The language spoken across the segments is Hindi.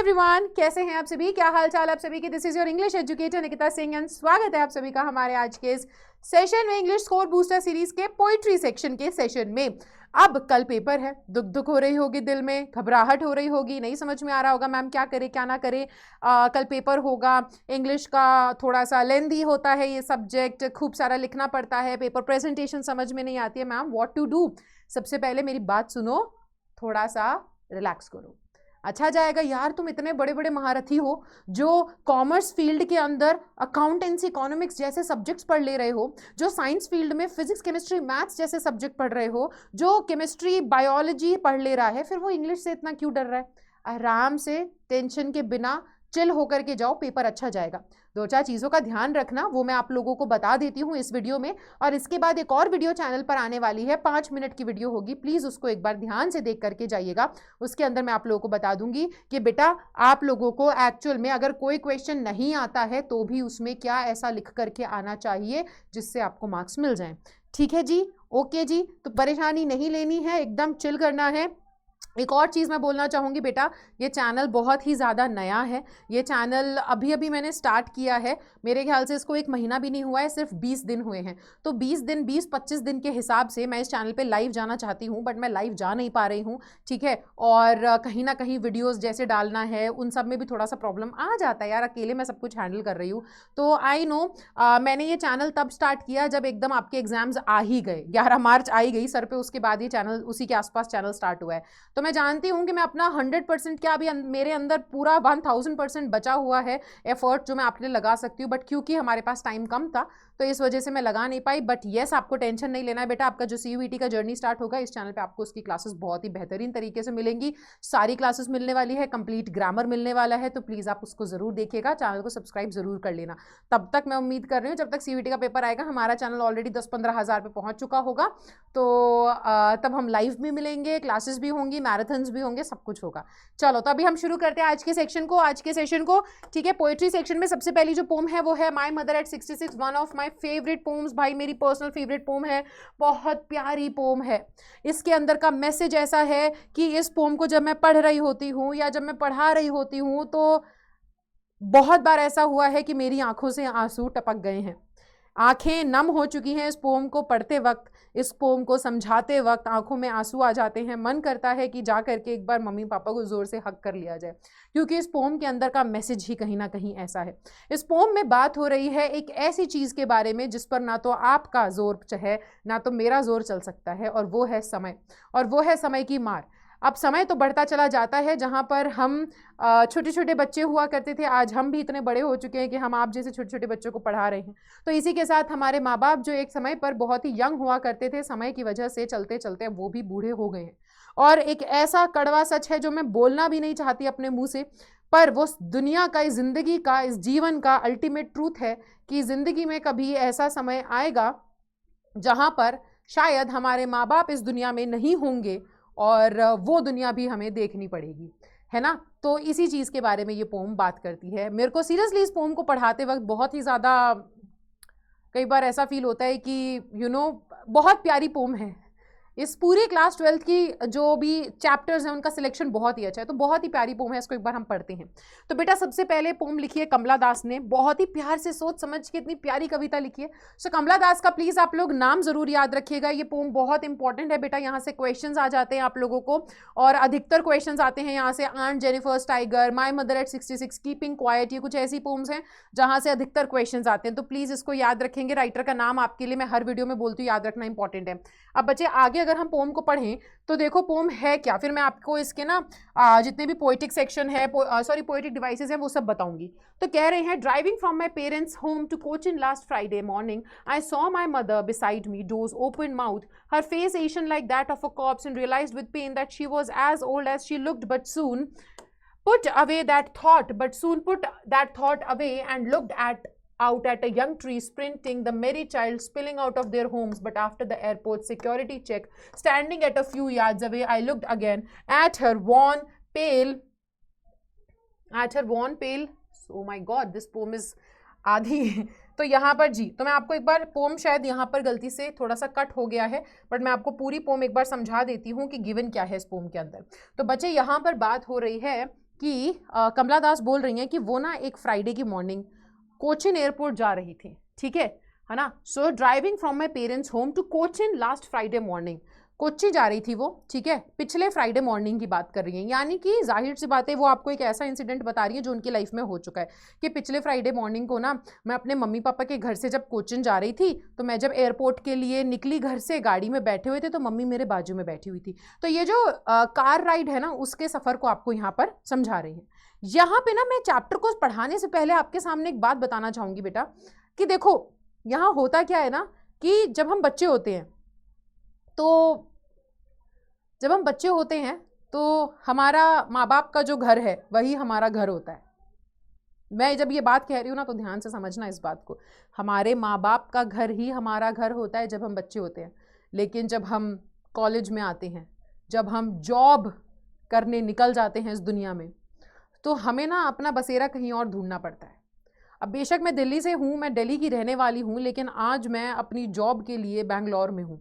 एवरीवन, कैसे हैं आप सभी? क्या हाल चाल आप सभी के? This is your English educator Nikita Singh and स्वागत है आप सभी का हमारे आज के इस सेशन में, इंग्लिश स्कोर बूस्टर सीरीज के पोइट्री सेक्शन के सेशन में। अब कल पेपर है, दुख दुख हो रही होगी, दिल में घबराहट हो रही होगी, नहीं समझ में आ रहा होगा मैम क्या करे क्या ना करे। कल पेपर होगा, इंग्लिश का थोड़ा सा लेंदी होता है ये सब्जेक्ट, खूब सारा लिखना पड़ता है, पेपर प्रेजेंटेशन समझ में नहीं आती है मैम, व्हाट टू डू। सबसे पहले मेरी बात सुनो, थोड़ा सा रिलैक्स करो, अच्छा जाएगा यार। तुम इतने बड़े बड़े महारथी हो जो कॉमर्स फील्ड के अंदर अकाउंटेंसी इकोनॉमिक्स जैसे सब्जेक्ट्स पढ़ ले रहे हो, जो साइंस फील्ड में फिजिक्स केमिस्ट्री मैथ्स जैसे सब्जेक्ट पढ़ रहे हो, जो केमिस्ट्री बायोलॉजी पढ़ ले रहा है, फिर वो इंग्लिश से इतना क्यों डर रहा है? आराम से टेंशन के बिना चिल होकर के जाओ, पेपर अच्छा जाएगा। दो चार चीज़ों का ध्यान रखना, वो मैं आप लोगों को बता देती हूँ इस वीडियो में, और इसके बाद एक और वीडियो चैनल पर आने वाली है, 5 मिनट की वीडियो होगी, प्लीज़ उसको एक बार ध्यान से देख करके जाइएगा। उसके अंदर मैं आप लोगों को बता दूंगी कि बेटा आप लोगों को एक्चुअल में अगर कोई क्वेश्चन नहीं आता है तो भी उसमें क्या ऐसा लिख करके आना चाहिए जिससे आपको मार्क्स मिल जाएं। ठीक है जी, ओके जी, तो परेशानी नहीं लेनी है, एकदम चिल करना है। एक और चीज़ मैं बोलना चाहूँगी बेटा, ये चैनल बहुत ही ज़्यादा नया है, ये चैनल अभी अभी मैंने स्टार्ट किया है, मेरे ख्याल से इसको 1 महीना भी नहीं हुआ है, सिर्फ 20 दिन हुए हैं। तो 20 दिन 20-25 दिन के हिसाब से मैं इस चैनल पे लाइव जाना चाहती हूँ, बट मैं लाइव जा नहीं पा रही हूँ, ठीक है। और कहीं ना कहीं वीडियोज़ जैसे डालना है उन सब में भी थोड़ा सा प्रॉब्लम आ जाता है यार, अकेले मैं सब कुछ हैंडल कर रही हूँ। तो आई नो मैंने ये चैनल तब स्टार्ट किया जब एकदम आपके एग्जाम्स आ ही गए, 11 मार्च आई गई सर पे, उसके बाद ये चैनल उसी के आसपास चैनल स्टार्ट हुआ है। तो मैं जानती हूँ कि मैं अपना 100% क्या अभी मेरे अंदर पूरा 1000% बचा हुआ है एफर्ट जो मैं आपके लिए लगा सकती हूँ, बट क्योंकि हमारे पास टाइम कम था तो इस वजह से मैं लगा नहीं पाई। बट येस, आपको टेंशन नहीं लेना है बेटा, आपका जो CUET का जर्नी स्टार्ट होगा इस चैनल पे आपको उसकी क्लासेस बहुत ही बेहतरीन तरीके से मिलेंगी, सारी क्लासेस मिलने वाली है, कंप्लीट ग्रामर मिलने वाला है, तो प्लीज़ आप उसको ज़रूर देखिएगा, चैनल को सब्सक्राइब जरूर कर लेना। तब तक मैं उम्मीद कर रही हूँ जब तक CUET का पेपर आएगा हमारा चैनल ऑलरेडी 10-15 हज़ार पे पहुँच चुका होगा, तो तब हम लाइव भी मिलेंगे, क्लासेस भी होंगी, मैराथन्स भी होंगे, सब कुछ होगा। चलो तो अभी हम शुरू करते हैं आज के सेक्शन को, आज के सेशन को, ठीक है। पोएट्री सेक्शन में सबसे पहली जो पोम है वो है my mother at 66, one of my favourite poems, भाई मेरी पर्सनल फेवरेट पोम है, बहुत प्यारी पोम है। इसके अंदर का मैसेज ऐसा है कि इस पोम को जब मैं पढ़ रही होती हूँ या जब मैं पढ़ा रही होती हूँ तो बहुत बार ऐसा हुआ है कि मेरी आंखों से आंसू टपक गए हैं, आंखें नम हो चुकी हैं इस पोम को पढ़ते वक्त, इस पोम को समझाते वक्त आंखों में आंसू आ जाते हैं, मन करता है कि जा करके एक बार मम्मी पापा को जोर से हक कर लिया जाए, क्योंकि इस पोम के अंदर का मैसेज ही कहीं ना कहीं ऐसा है। इस पोम में बात हो रही है एक ऐसी चीज़ के बारे में जिस पर ना तो आपका जोर है ना तो मेरा जोर चल सकता है, और वो है समय, और वो है समय की मार। अब समय तो बढ़ता चला जाता है, जहाँ पर हम छोटे छोटे बच्चे हुआ करते थे, आज हम भी इतने बड़े हो चुके हैं कि हम आप जैसे छोटे छोटे बच्चों को पढ़ा रहे हैं। तो इसी के साथ हमारे माँ बाप जो एक समय पर बहुत ही यंग हुआ करते थे, समय की वजह से चलते चलते वो भी बूढ़े हो गए हैं। और एक ऐसा कड़वा सच है जो मैं बोलना भी नहीं चाहती अपने मुंह से, पर वो दुनिया का, इस जिंदगी का, इस जीवन का अल्टीमेट ट्रूथ है कि जिंदगी में कभी ऐसा समय आएगा जहाँ पर शायद हमारे माँ बाप इस दुनिया में नहीं होंगे और वो दुनिया भी हमें देखनी पड़ेगी, है ना। तो इसी चीज़ के बारे में ये पोम बात करती है। मेरे को सीरियसली इस पोम को पढ़ाते वक्त बहुत ही ज़्यादा कई बार ऐसा फील होता है कि बहुत प्यारी पोम है। इस पूरी क्लास 12th की जो भी चैप्टर्स हैं उनका सिलेक्शन बहुत ही अच्छा है, तो बहुत ही प्यारी पोम है, इसको एक बार हम पढ़ते हैं। तो बेटा सबसे पहले पोम लिखी है कमला दास ने, बहुत ही प्यार से सोच समझ के इतनी प्यारी कविता लिखी है। सो कमला दास का प्लीज़ आप लोग नाम ज़रूर याद रखिएगा, ये पोम बहुत इंपॉर्टेंट है बेटा, यहाँ से क्वेश्चन आ जाते हैं आप लोगों को, और अधिकतर क्वेश्चन आते हैं यहाँ से। Aunt Jennifer's tiger, my mother at 66, keeping quiet, ये कुछ ऐसी पोम्स हैं जहाँ से अधिकतर क्वेश्चन आते हैं, तो प्लीज़ इसको याद रखेंगे। राइटर का नाम आपके लिए मैं हर वीडियो में बोलती हूँ, याद रखना इंपॉर्टेंट है। अब बच्चे आगे अगर हम पोम को पढ़ें तो देखो पोम है क्या, फिर मैं आपको इसके ना जितने भी पोएटिक सेक्शन है, पोएटिक डिवाइसेस हैं वो सब बताऊंगी। तो कह रहे हैं, driving from my parents home to Cochin last Friday morning I saw my mother beside me, doze open mouth, her face ashen like that of a corpse, and realized with pain that she was as old as she looked, but soon put that thought away and looked out at a young tree sprinting, the merry child spilling out of their homes. But after the airport security check, standing at a few yards away, I looked again at her worn, pale. Oh my God, this poem is आधी तो यहाँ पर जी, तो मैं आपको एक बार पोम, शायद यहाँ पर गलती से थोड़ा सा कट हो गया है, बट मैं आपको पूरी पोम एक बार समझा देती हूँ कि गिवन क्या है इस पोम के अंदर। तो बच्चे यहाँ पर बात हो रही है कि कमला दास बोल रही हैं कि वो ना एक फ्राइडे की मॉर्निंग कोचिन एयरपोर्ट जा रही थी, ठीक है ना। So driving from my parents home to Cochin last Friday morning, Kochi जा रही थी वो, ठीक है, पिछले फ्राइडे मॉर्निंग की बात कर रही हैं। यानी कि जाहिर सी बात है वो आपको एक ऐसा इंसिडेंट बता रही है जो उनकी लाइफ में हो चुका है कि पिछले फ्राइडे मॉर्निंग को ना मैं अपने मम्मी पापा के घर से जब कोचिन जा रही थी, तो मैं जब एयरपोर्ट के लिए निकली घर से, गाड़ी में बैठे हुए थे तो मम्मी मेरे बाजू में बैठी हुई थी। तो ये जो कार राइड है ना, उसके सफ़र को आपको यहाँ पर समझा रही है। यहाँ पे ना मैं चैप्टर को पढ़ाने से पहले आपके सामने एक बात बताना चाहूँगी बेटा, कि देखो यहाँ होता क्या है ना कि जब हम बच्चे होते हैं तो हमारा माँ बाप का जो घर है वही हमारा घर होता है। मैं जब ये बात कह रही हूँ ना तो ध्यान से समझना इस बात को, हमारे माँ बाप का घर ही हमारा घर होता है जब हम बच्चे होते हैं। लेकिन जब हम कॉलेज में आते हैं, जब हम जॉब करने निकल जाते हैं इस दुनिया में, तो हमें ना अपना बसेरा कहीं और ढूंढना पड़ता है। अब बेशक मैं दिल्ली से हूँ, मैं दिल्ली की रहने वाली हूँ, लेकिन आज मैं अपनी जॉब के लिए बेंगलोर में हूँ।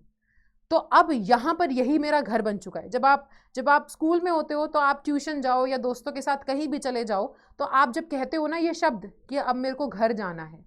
तो अब यहाँ पर यही मेरा घर बन चुका है। जब आप स्कूल में होते हो तो आप ट्यूशन जाओ या दोस्तों के साथ कहीं भी चले जाओ, तो आप जब कहते हो ना ये शब्द कि अब मेरे को घर जाना है,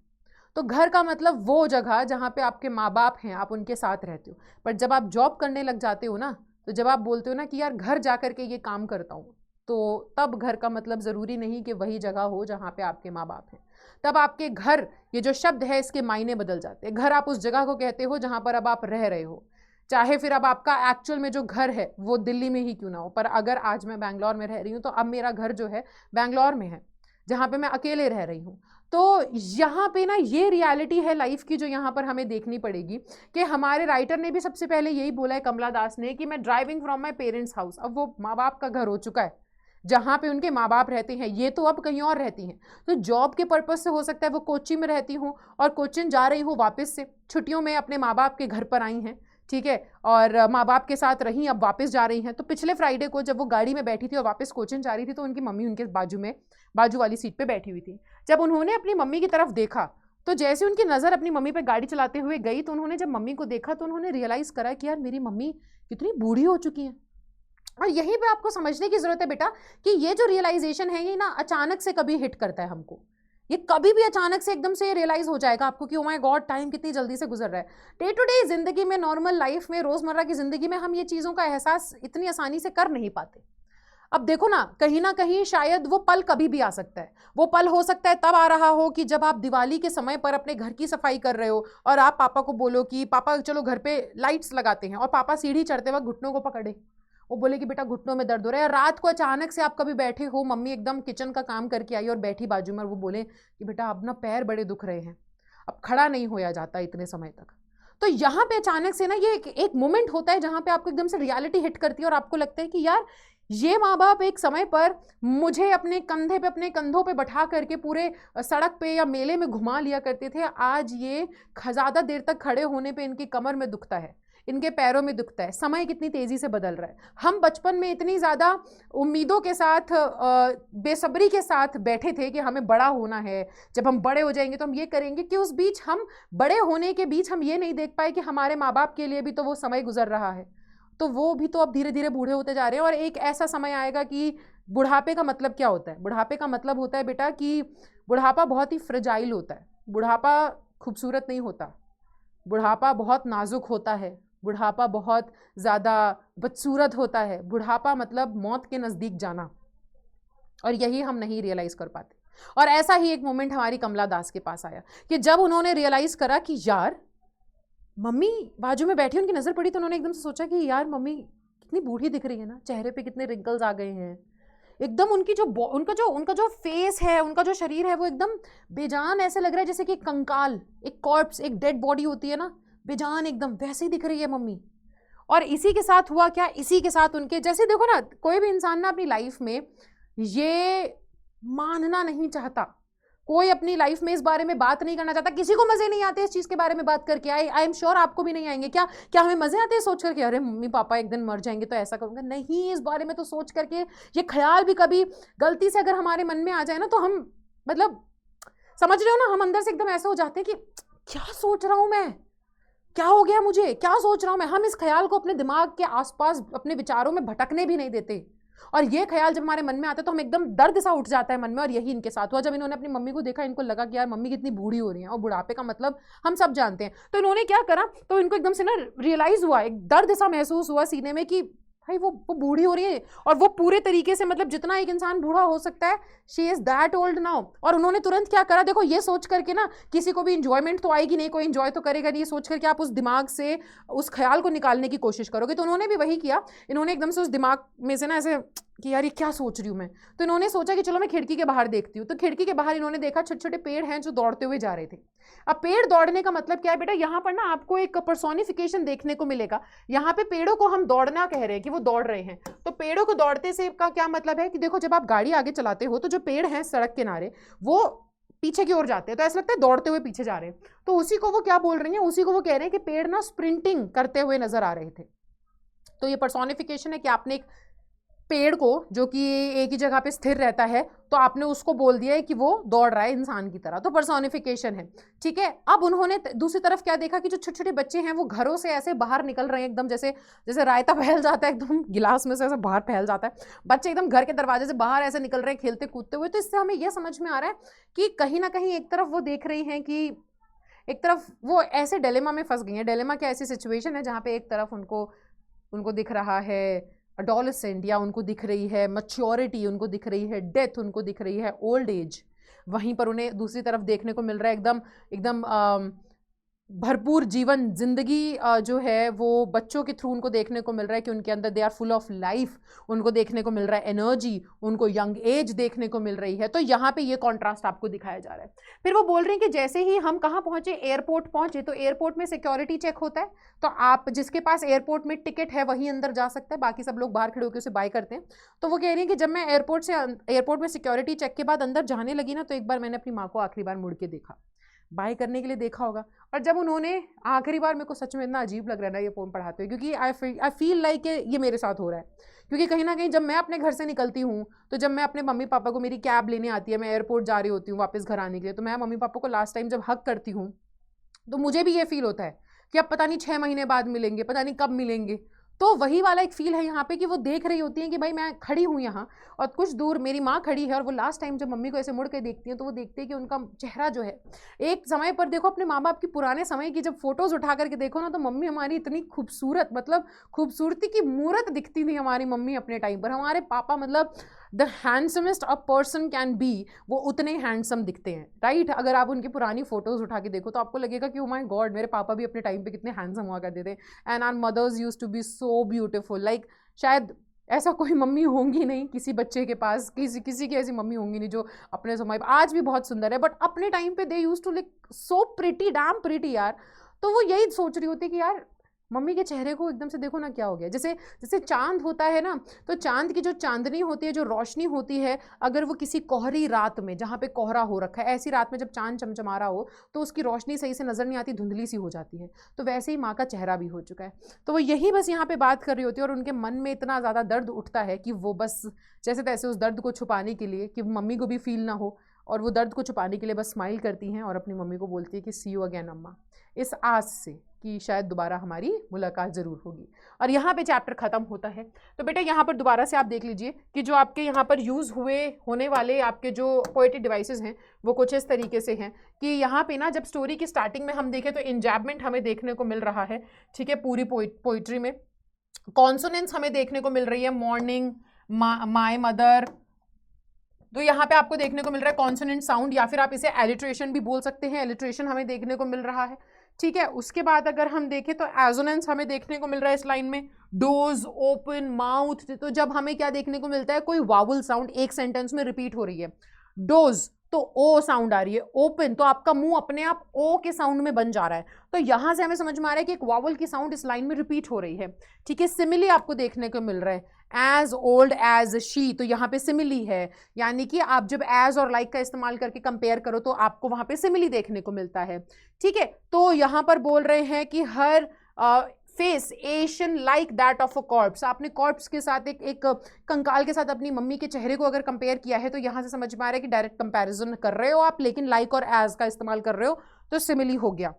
तो घर का मतलब वो जगह जहाँ पे आपके माँ बाप हैं, आप उनके साथ रहते हो। पर जब आप जॉब करने लग जाते हो ना, तो जब आप बोलते हो ना कि यार घर जा कर के ये काम करता हूँ, तो तब घर का मतलब ज़रूरी नहीं कि वही जगह हो जहाँ पे आपके माँ बाप हैं। तब आपके घर, ये जो शब्द है, इसके मायने बदल जाते हैं। घर आप उस जगह को कहते हो जहाँ पर अब आप रह रहे हो, चाहे फिर अब आपका एक्चुअल में जो घर है वो दिल्ली में ही क्यों ना हो। पर अगर आज मैं बैंगलोर में रह रही हूँ तो अब मेरा घर जो है बैंगलोर में है, जहाँ पे मैं अकेले रह रही हूँ। तो यहाँ पे ना ये रियलिटी है लाइफ की जो यहाँ पर हमें देखनी पड़ेगी, कि हमारे राइटर ने भी सबसे पहले यही बोला है, कमला दास ने, कि मैं driving from my parents house. अब वो माँ बाप का घर हो चुका है जहाँ पे उनके माँ बाप रहते हैं, ये तो अब कहीं और रहती हैं। तो जॉब के पर्पज से हो सकता है वो कोच्चि में रहती हूँ और कोचिन जा रही हूँ वापस से, छुट्टियों में अपने माँ बाप के घर पर आई हैं, ठीक है, और माँ बाप के साथ रही, अब वापस जा रही हैं। तो पिछले फ्राइडे को जब वो गाड़ी में बैठी थी और वापस कोचिन जा रही थी, तो उनकी मम्मी उनके बाजू वाली सीट पे बैठी हुई थी। जब उन्होंने अपनी मम्मी की तरफ देखा, तो जैसे उनकी नज़र अपनी मम्मी पे गाड़ी चलाते हुए गई, तो उन्होंने जब मम्मी को देखा तो उन्होंने रियलाइज़ करा कि यार मेरी मम्मी कितनी बूढ़ी हो चुकी हैं। और यहीं पे आपको समझने की ज़रूरत है बेटा कि ये जो रियलाइजेशन है ये ना अचानक से कभी हिट करता है हमको। ये कभी भी अचानक से एकदम से रियलाइज हो जाएगा आपको कि ओ माय गॉड टाइम कितनी जल्दी से गुजर रहा है। डे टू डे जिंदगी में, नॉर्मल लाइफ में, रोज़मर्रा की ज़िंदगी में हम ये चीज़ों का एहसास इतनी आसानी से कर नहीं पाते। अब देखो ना कहीं शायद वो पल कभी भी आ सकता है। वो पल हो सकता है तब आ रहा हो कि जब आप दिवाली के समय पर अपने घर की सफाई कर रहे हो और आप पापा को बोलो कि पापा चलो घर पे लाइट्स लगाते हैं, और पापा सीढ़ी चढ़ते वक्त घुटनों को पकड़े, वो बोले कि बेटा घुटनों में दर्द हो रहा है। या रात को अचानक से आप कभी बैठे हो, मम्मी एकदम किचन का काम करके आई और बैठी बाजू में, और वो बोले कि बेटा अब ना पैर बड़े दुख रहे हैं, अब खड़ा नहीं होया जाता इतने समय तक। तो यहाँ पे अचानक से ना ये एक मोमेंट होता है जहाँ पे आपको एकदम से रियलिटी हिट करती है और आपको लगता है कि यार ये माँ बाप एक समय पर मुझे अपने कंधे पे, अपने कंधों पे बैठा करके पूरे सड़क पे या मेले में घुमा लिया करते थे। आज ये ज़्यादा देर तक खड़े होने पे इनकी कमर में दुखता है, इनके पैरों में दुखता है। समय कितनी तेज़ी से बदल रहा है। हम बचपन में इतनी ज़्यादा उम्मीदों के साथ, बेसब्री के साथ बैठे थे कि हमें बड़ा होना है, जब हम बड़े हो जाएंगे तो हम ये करेंगे, कि उस बीच हम बड़े होने के बीच हम ये नहीं देख पाए कि हमारे माँ बाप के लिए भी तो वो समय गुजर रहा है। तो वो भी तो अब धीरे धीरे बूढ़े होते जा रहे हैं। और एक ऐसा समय आएगा कि बुढ़ापे का मतलब क्या होता है? बुढ़ापे का मतलब होता है बेटा कि बुढ़ापा बहुत ही फ्रेजाइल होता है। बुढ़ापा खूबसूरत नहीं होता, बुढ़ापा बहुत नाजुक होता है, बुढ़ापा बहुत ज़्यादा बदसूरत होता है। बुढ़ापा मतलब मौत के नज़दीक जाना, और यही हम नहीं रियलाइज़ कर पाते। और ऐसा ही एक मोमेंट हमारी कमला दास के पास आया कि जब उन्होंने रियलाइज़ करा कि यार मम्मी बाजू में बैठी, उनकी नज़र पड़ी तो उन्होंने एकदम से सोचा कि यार मम्मी कितनी बूढ़ी दिख रही है ना, चेहरे पे कितने रिंकल्स आ गए हैं, एकदम उनका जो फेस है, उनका जो शरीर है वो एकदम बेजान ऐसे लग रहा है, जैसे कि कंकाल, एक कॉर्प्स, एक डेड बॉडी होती है ना, बेजान एकदम वैसे ही दिख रही है मम्मी। और इसी के साथ हुआ क्या, इसी के साथ उनके जैसे, देखो ना कोई भी इंसान ना अपनी लाइफ में ये मानना नहीं चाहता, कोई अपनी लाइफ में इस बारे में बात नहीं करना चाहता। किसी को मजे नहीं आते इस चीज के बारे में बात करके। आई एम श्योर आपको भी नहीं आएंगे। क्या हमें मजे आते हैं सोच करके अरे मम्मी पापा एक दिन मर जाएंगे तो ऐसा करूंगा? नहीं, इस बारे में तो सोच करके ये ख्याल भी कभी गलती से अगर हमारे मन में आ जाए ना, तो हम मतलब समझ रहे हो ना, हम अंदर से एकदम ऐसे हो जाते हैं कि क्या सोच रहा हूं मैं, क्या हो गया मुझे, क्या सोच रहा हूं मैं। हम इस ख्याल को अपने दिमाग के आसपास अपने विचारों में भटकने भी नहीं देते। और ये ख्याल जब हमारे मन में आता है तो हम एकदम दर्द सा उठ जाता है मन में। और यही इनके साथ हुआ, जब इन्होंने अपनी मम्मी को देखा इनको लगा कि यार मम्मी कितनी बूढ़ी हो रही है, और बुढ़ापे का मतलब हम सब जानते हैं। तो इन्होंने क्या करा, तो इनको एकदम से ना रियलाइज हुआ, एक दर्द सा महसूस हुआ सीने में कि भाई वो बूढ़ी हो रही है, और वो पूरे तरीके से मतलब जितना एक इंसान बूढ़ा हो सकता है, she is that old now. और उन्होंने तुरंत क्या करा, देखो ये सोच करके ना किसी को भी इंजॉयमेंट तो आएगी नहीं, कोई इंजॉय तो करेगा नहीं, ये सोच करके आप उस दिमाग से उस ख्याल को निकालने की कोशिश करोगे। तो उन्होंने भी वही किया, इन्होंने एकदम से उस दिमाग में से ना ऐसे कि यार ये क्या सोच रही हूँ मैं, तो इन्होंने सोचा कि चलो मैं खिड़की के बाहर देखती हूँ। तो खिड़की के बाहर इन्होंने देखा छोटे छोटे पेड़ हैं जो दौड़ते हुए जा रहे थे। अब पेड़ दौड़ने का मतलब क्या है बेटा, यहाँ पर ना आपको एक पर्सोनिफिकेशन देखने को मिलेगा। यहाँ पे पेड़ों को हम दौड़ना कह रहे हैं कि वो दौड़ रहे हैं। तो पेड़ों को दौड़ते से का क्या मतलब है कि देखो जब आप गाड़ी आगे चलाते हो तो जो पेड़ हैं सड़क किनारे वो पीछे की ओर जाते हैं, तो ऐसा लगता है दौड़ते हुए पीछे जा रहे हैं। तो उसी को वो क्या बोल रही हैं, उसी को वो कह रहे हैं कि पेड़ ना स्प्रिंटिंग करते हुए नजर आ रहे थे। तो ये पर्सोनिफिकेशन है कि आपने एक पेड़ को जो कि एक ही जगह पे स्थिर रहता है, तो आपने उसको बोल दिया है कि वो दौड़ रहा है इंसान की तरह, तो पर्सोनिफिकेशन है। ठीक है, अब उन्होंने दूसरी तरफ क्या देखा कि जो छोटे छोटे बच्चे हैं वो घरों से ऐसे बाहर निकल रहे हैं, एकदम जैसे जैसे रायता फैल जाता है एकदम गिलास में से ऐसे बाहर फैल जाता है, बच्चे एकदम घर के दरवाजे से बाहर ऐसे निकल रहे हैं खेलते कूदते हुए। तो इससे हमें यह समझ में आ रहा है कि कहीं ना कहीं एक तरफ वो देख रही हैं कि एक तरफ वो ऐसे डिलेमा में फंस गई हैं। डिलेमा क्या, ऐसी सिचुएशन है जहाँ पे एक तरफ उनको उनको दिख रहा है अडोलेसेंट, या उनको दिख रही है मैच्योरिटी, उनको दिख रही है डेथ, उनको दिख रही है ओल्ड एज। वहीं पर उन्हें दूसरी तरफ देखने को मिल रहा है एकदम एकदम भरपूर जीवन जिंदगी जो है वो बच्चों के थ्रू उनको देखने को मिल रहा है कि उनके अंदर they are full of life, उनको देखने को मिल रहा है एनर्जी, उनको यंग एज देखने को मिल रही है। तो यहाँ पे ये कॉन्ट्रास्ट आपको दिखाया जा रहा है। फिर वो बोल रहे हैं कि जैसे ही हम कहाँ पहुंचे, एयरपोर्ट पहुंचे, तो एयरपोर्ट में सिक्योरिटी चेक होता है, तो आप जिसके पास एयरपोर्ट में टिकट है वही अंदर जा सकता है, बाकी सब लोग बाहर खड़े होकर उसे बाय करते हैं। तो वो कह रही है कि जब मैं एयरपोर्ट में सिक्योरिटी चेक के बाद अंदर जाने लगी ना, तो एक बार मैंने अपनी माँ को आखिरी बार मुड़ के देखा, बाय करने के लिए देखा होगा। और जब उन्होंने आखिरी बार, मेरे को सच में इतना अजीब लग रहा है ना ये पोम पढ़ाते हुए, क्योंकि आई फील लाइक ये मेरे साथ हो रहा है। क्योंकि कहीं ना कहीं जब मैं अपने घर से निकलती हूँ, तो जब मैं अपने मम्मी पापा को, मेरी कैब लेने आती है, मैं एयरपोर्ट जा रही होती हूँ वापस घर आने के लिए, तो मैं मम्मी पापा को लास्ट टाइम जब हक करती हूँ तो मुझे भी ये फील होता है कि अब पता नहीं 6 महीने बाद मिलेंगे, पता नहीं कब मिलेंगे। तो वही वाला एक फील है यहाँ पे कि वो देख रही होती हैं कि भाई मैं खड़ी हूँ यहाँ और कुछ दूर मेरी माँ खड़ी है, और वो लास्ट टाइम जब मम्मी को ऐसे मुड़ के देखती हैं तो वो देखते हैं कि उनका चेहरा जो है, एक समय पर देखो अपने माँ बाप की पुराने समय की जब फोटोज उठा करके देखो ना, तो मम्मी हमारी इतनी खूबसूरत, मतलब खूबसूरती की मूरत दिखती थी हमारी मम्मी अपने टाइम पर। हमारे पापा मतलब the हैंडसमेस्ट a person can be, वो उतने हैंडसम दिखते हैं, राइट। अगर आप उनकी पुरानी फोटोज उठा के देखो तो आपको लगेगा कि ओ माय गॉड, मेरे पापा भी अपने टाइम पे कितने हैंडसम हुआ करते थे, and our mothers used to be so beautiful. Like शायद ऐसा कोई मम्मी होंगी नहीं किसी बच्चे के पास, किसी की ऐसी मम्मी होंगी नहीं जो अपने समय आज भी बहुत सुंदर है, बट अपने टाइम पे they used to look so pretty, damn pretty यार। तो वो यही सोच रही होती कि यार मम्मी के चेहरे को एकदम से देखो ना क्या हो गया। जैसे जैसे चांद होता है ना, तो चांद की जो चांदनी होती है, जो रोशनी होती है, अगर वो किसी कोहरी रात में, जहाँ पे कोहरा हो रखा है, ऐसी रात में जब चांद चमचमा रहा हो तो उसकी रोशनी सही से नजर नहीं आती, धुंधली सी हो जाती है। तो वैसे ही माँ का चेहरा भी हो चुका है। तो वो यही बस यहाँ पे बात कर रही होती है, और उनके मन में इतना ज़्यादा दर्द उठता है कि वो बस जैसे तैसे उस दर्द को छुपाने के लिए, कि मम्मी को भी फील ना हो, और वो दर्द को छुपाने के लिए बस स्माइल करती हैं और अपनी मम्मी को बोलती है कि सी यू अगेन अम्मा, इस आस से कि शायद दोबारा हमारी मुलाकात ज़रूर होगी। और यहाँ पे चैप्टर ख़त्म होता है। तो बेटा यहाँ पर दोबारा से आप देख लीजिए कि जो आपके यहाँ पर यूज़ होने वाले आपके जो पोएटिक डिवाइसेस हैं वो कुछ इस तरीके से हैं कि यहाँ पे ना जब स्टोरी की स्टार्टिंग में हम देखें तो इंजैबमेंट हमें देखने को मिल रहा है, ठीक है, पूरी पोइट्री में। कॉन्सोनेंट्स हमें देखने को मिल रही है, मॉर्निंग, माय मदर। तो यहाँ पे आपको देखने को मिल रहा है कॉन्सोनेंट साउंड, या फिर आप इसे एलिट्रेशन भी बोल सकते हैं, एलिट्रेशन हमें देखने को मिल रहा है, ठीक है। उसके बाद अगर हम देखें तो एजोनेंस हमें देखने को मिल रहा है इस लाइन में, डोज, ओपन, माउथ। तो जब हमें क्या देखने को मिलता है, कोई वावल साउंड एक सेंटेंस में रिपीट हो रही है, डोज तो ओ साउंड आ रही है, ओपन तो आपका मुंह अपने आप ओ के साउंड में बन जा रहा है। तो यहां से हमें समझ में आ रहा है कि एक वावल की साउंड इस लाइन में रिपीट हो रही है, ठीक है। सिमिली आपको देखने को मिल रहा है, एज ओल्ड एज शी, तो यहाँ पे सिमिली है, यानी कि आप जब एज और लाइक का इस्तेमाल करके कंपेयर करो तो आपको वहां पे सिमिली देखने को मिलता है, ठीक है। तो यहाँ पर बोल रहे हैं कि her face ashen like that of a corpse, आपने कॉर्प्स के साथ एक कंकाल के साथ अपनी मम्मी के चेहरे को अगर कंपेयर किया है, तो यहाँ से समझ में आ रहा है कि डायरेक्ट कंपैरिजन कर रहे हो आप, लेकिन लाइक और एज का इस्तेमाल कर रहे हो, तो सिमिली हो गया।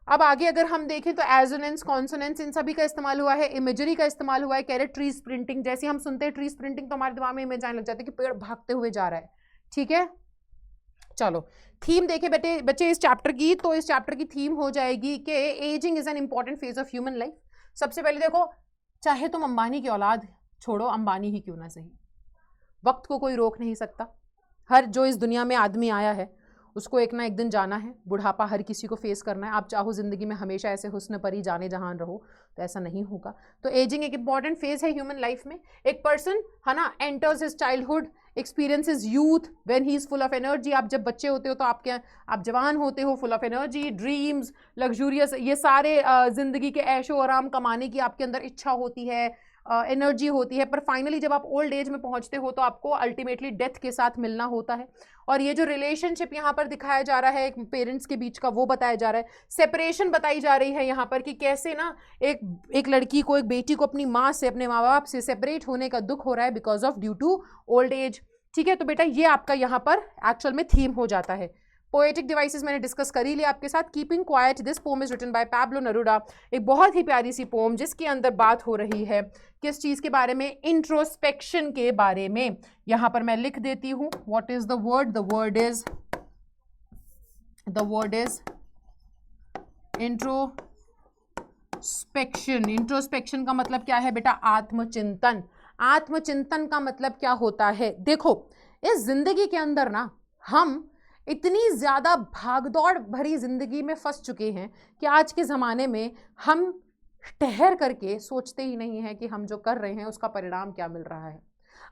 अब आगे अगर हम देखें तो एजोनेंस, कॉन्सोनेंस, इन सभी का इस्तेमाल हुआ है, इमेजरी का इस्तेमाल हुआ है, कह रहे ट्री स्प्रिंटिंग, जैसे हम सुनते हैं ट्री स्प्रिंटिंग तो हमारे दिमाग में इमेज आने लग जाती है कि पेड़ भागते हुए जा रहा है, ठीक है। चलो थीम देखे बेटे बच्चे इस चैप्टर की, तो इस चैप्टर की थीम हो जाएगी कि ageing is an important phase of human life. सबसे पहले देखो, चाहे तुम अंबानी की औलाद छोड़ो, अंबानी ही क्यों ना सही, वक्त को कोई रोक नहीं सकता। हर जो इस दुनिया में आदमी आया है उसको एक ना एक दिन जाना है, बुढ़ापा हर किसी को फेस करना है। आप चाहो जिंदगी में हमेशा ऐसे हुस्न परी जाने जहान रहो तो ऐसा नहीं होगा। तो एजिंग एक इंपॉर्टेंट फेज है ह्यूमन लाइफ में। एक पर्सन है ना enters his childhood, experiences youth when he is full of energy. आप जब बच्चे होते हो तो आप जवान होते हो, full of energy, dreams, luxurious, ये सारे जिंदगी के ऐशो आराम कमाने की आपके अंदर इच्छा होती है, एनर्जी होती है। पर फाइनली जब आप ओल्ड एज में पहुंचते हो तो आपको अल्टीमेटली डेथ के साथ मिलना होता है। और ये जो रिलेशनशिप यहाँ पर दिखाया जा रहा है एक पेरेंट्स के बीच का, वो बताया जा रहा है। सेपरेशन बताई जा रही है यहाँ पर कि कैसे ना एक लड़की को, एक बेटी को अपनी माँ से, अपने माँ बाप से सेपरेट होने का दुख हो रहा है because of due to old age, ठीक है। तो बेटा ये आपका यहाँ पर एक्चुअल में थीम हो जाता है। पोएटिक डिवाइसेस मैंने डिस्कस कर ही लिया आपके साथ। Keeping quiet, this poem is written by Pablo Neruda, एक बहुत ही प्यारी सी पोम जिसके अंदर बात हो रही है किस चीज के बारे में, इंट्रोस्पेक्शन के बारे में। यहां पर मैं लिख देती हूं what is the word, the word is introspection. Introspection का मतलब क्या है बेटा, आत्मचिंतन। आत्मचिंतन का मतलब क्या होता है, देखो इस जिंदगी के अंदर ना हम इतनी ज़्यादा भागदौड़ भरी ज़िंदगी में फंस चुके हैं कि आज के ज़माने में हम ठहर करके सोचते ही नहीं हैं कि हम जो कर रहे हैं उसका परिणाम क्या मिल रहा है।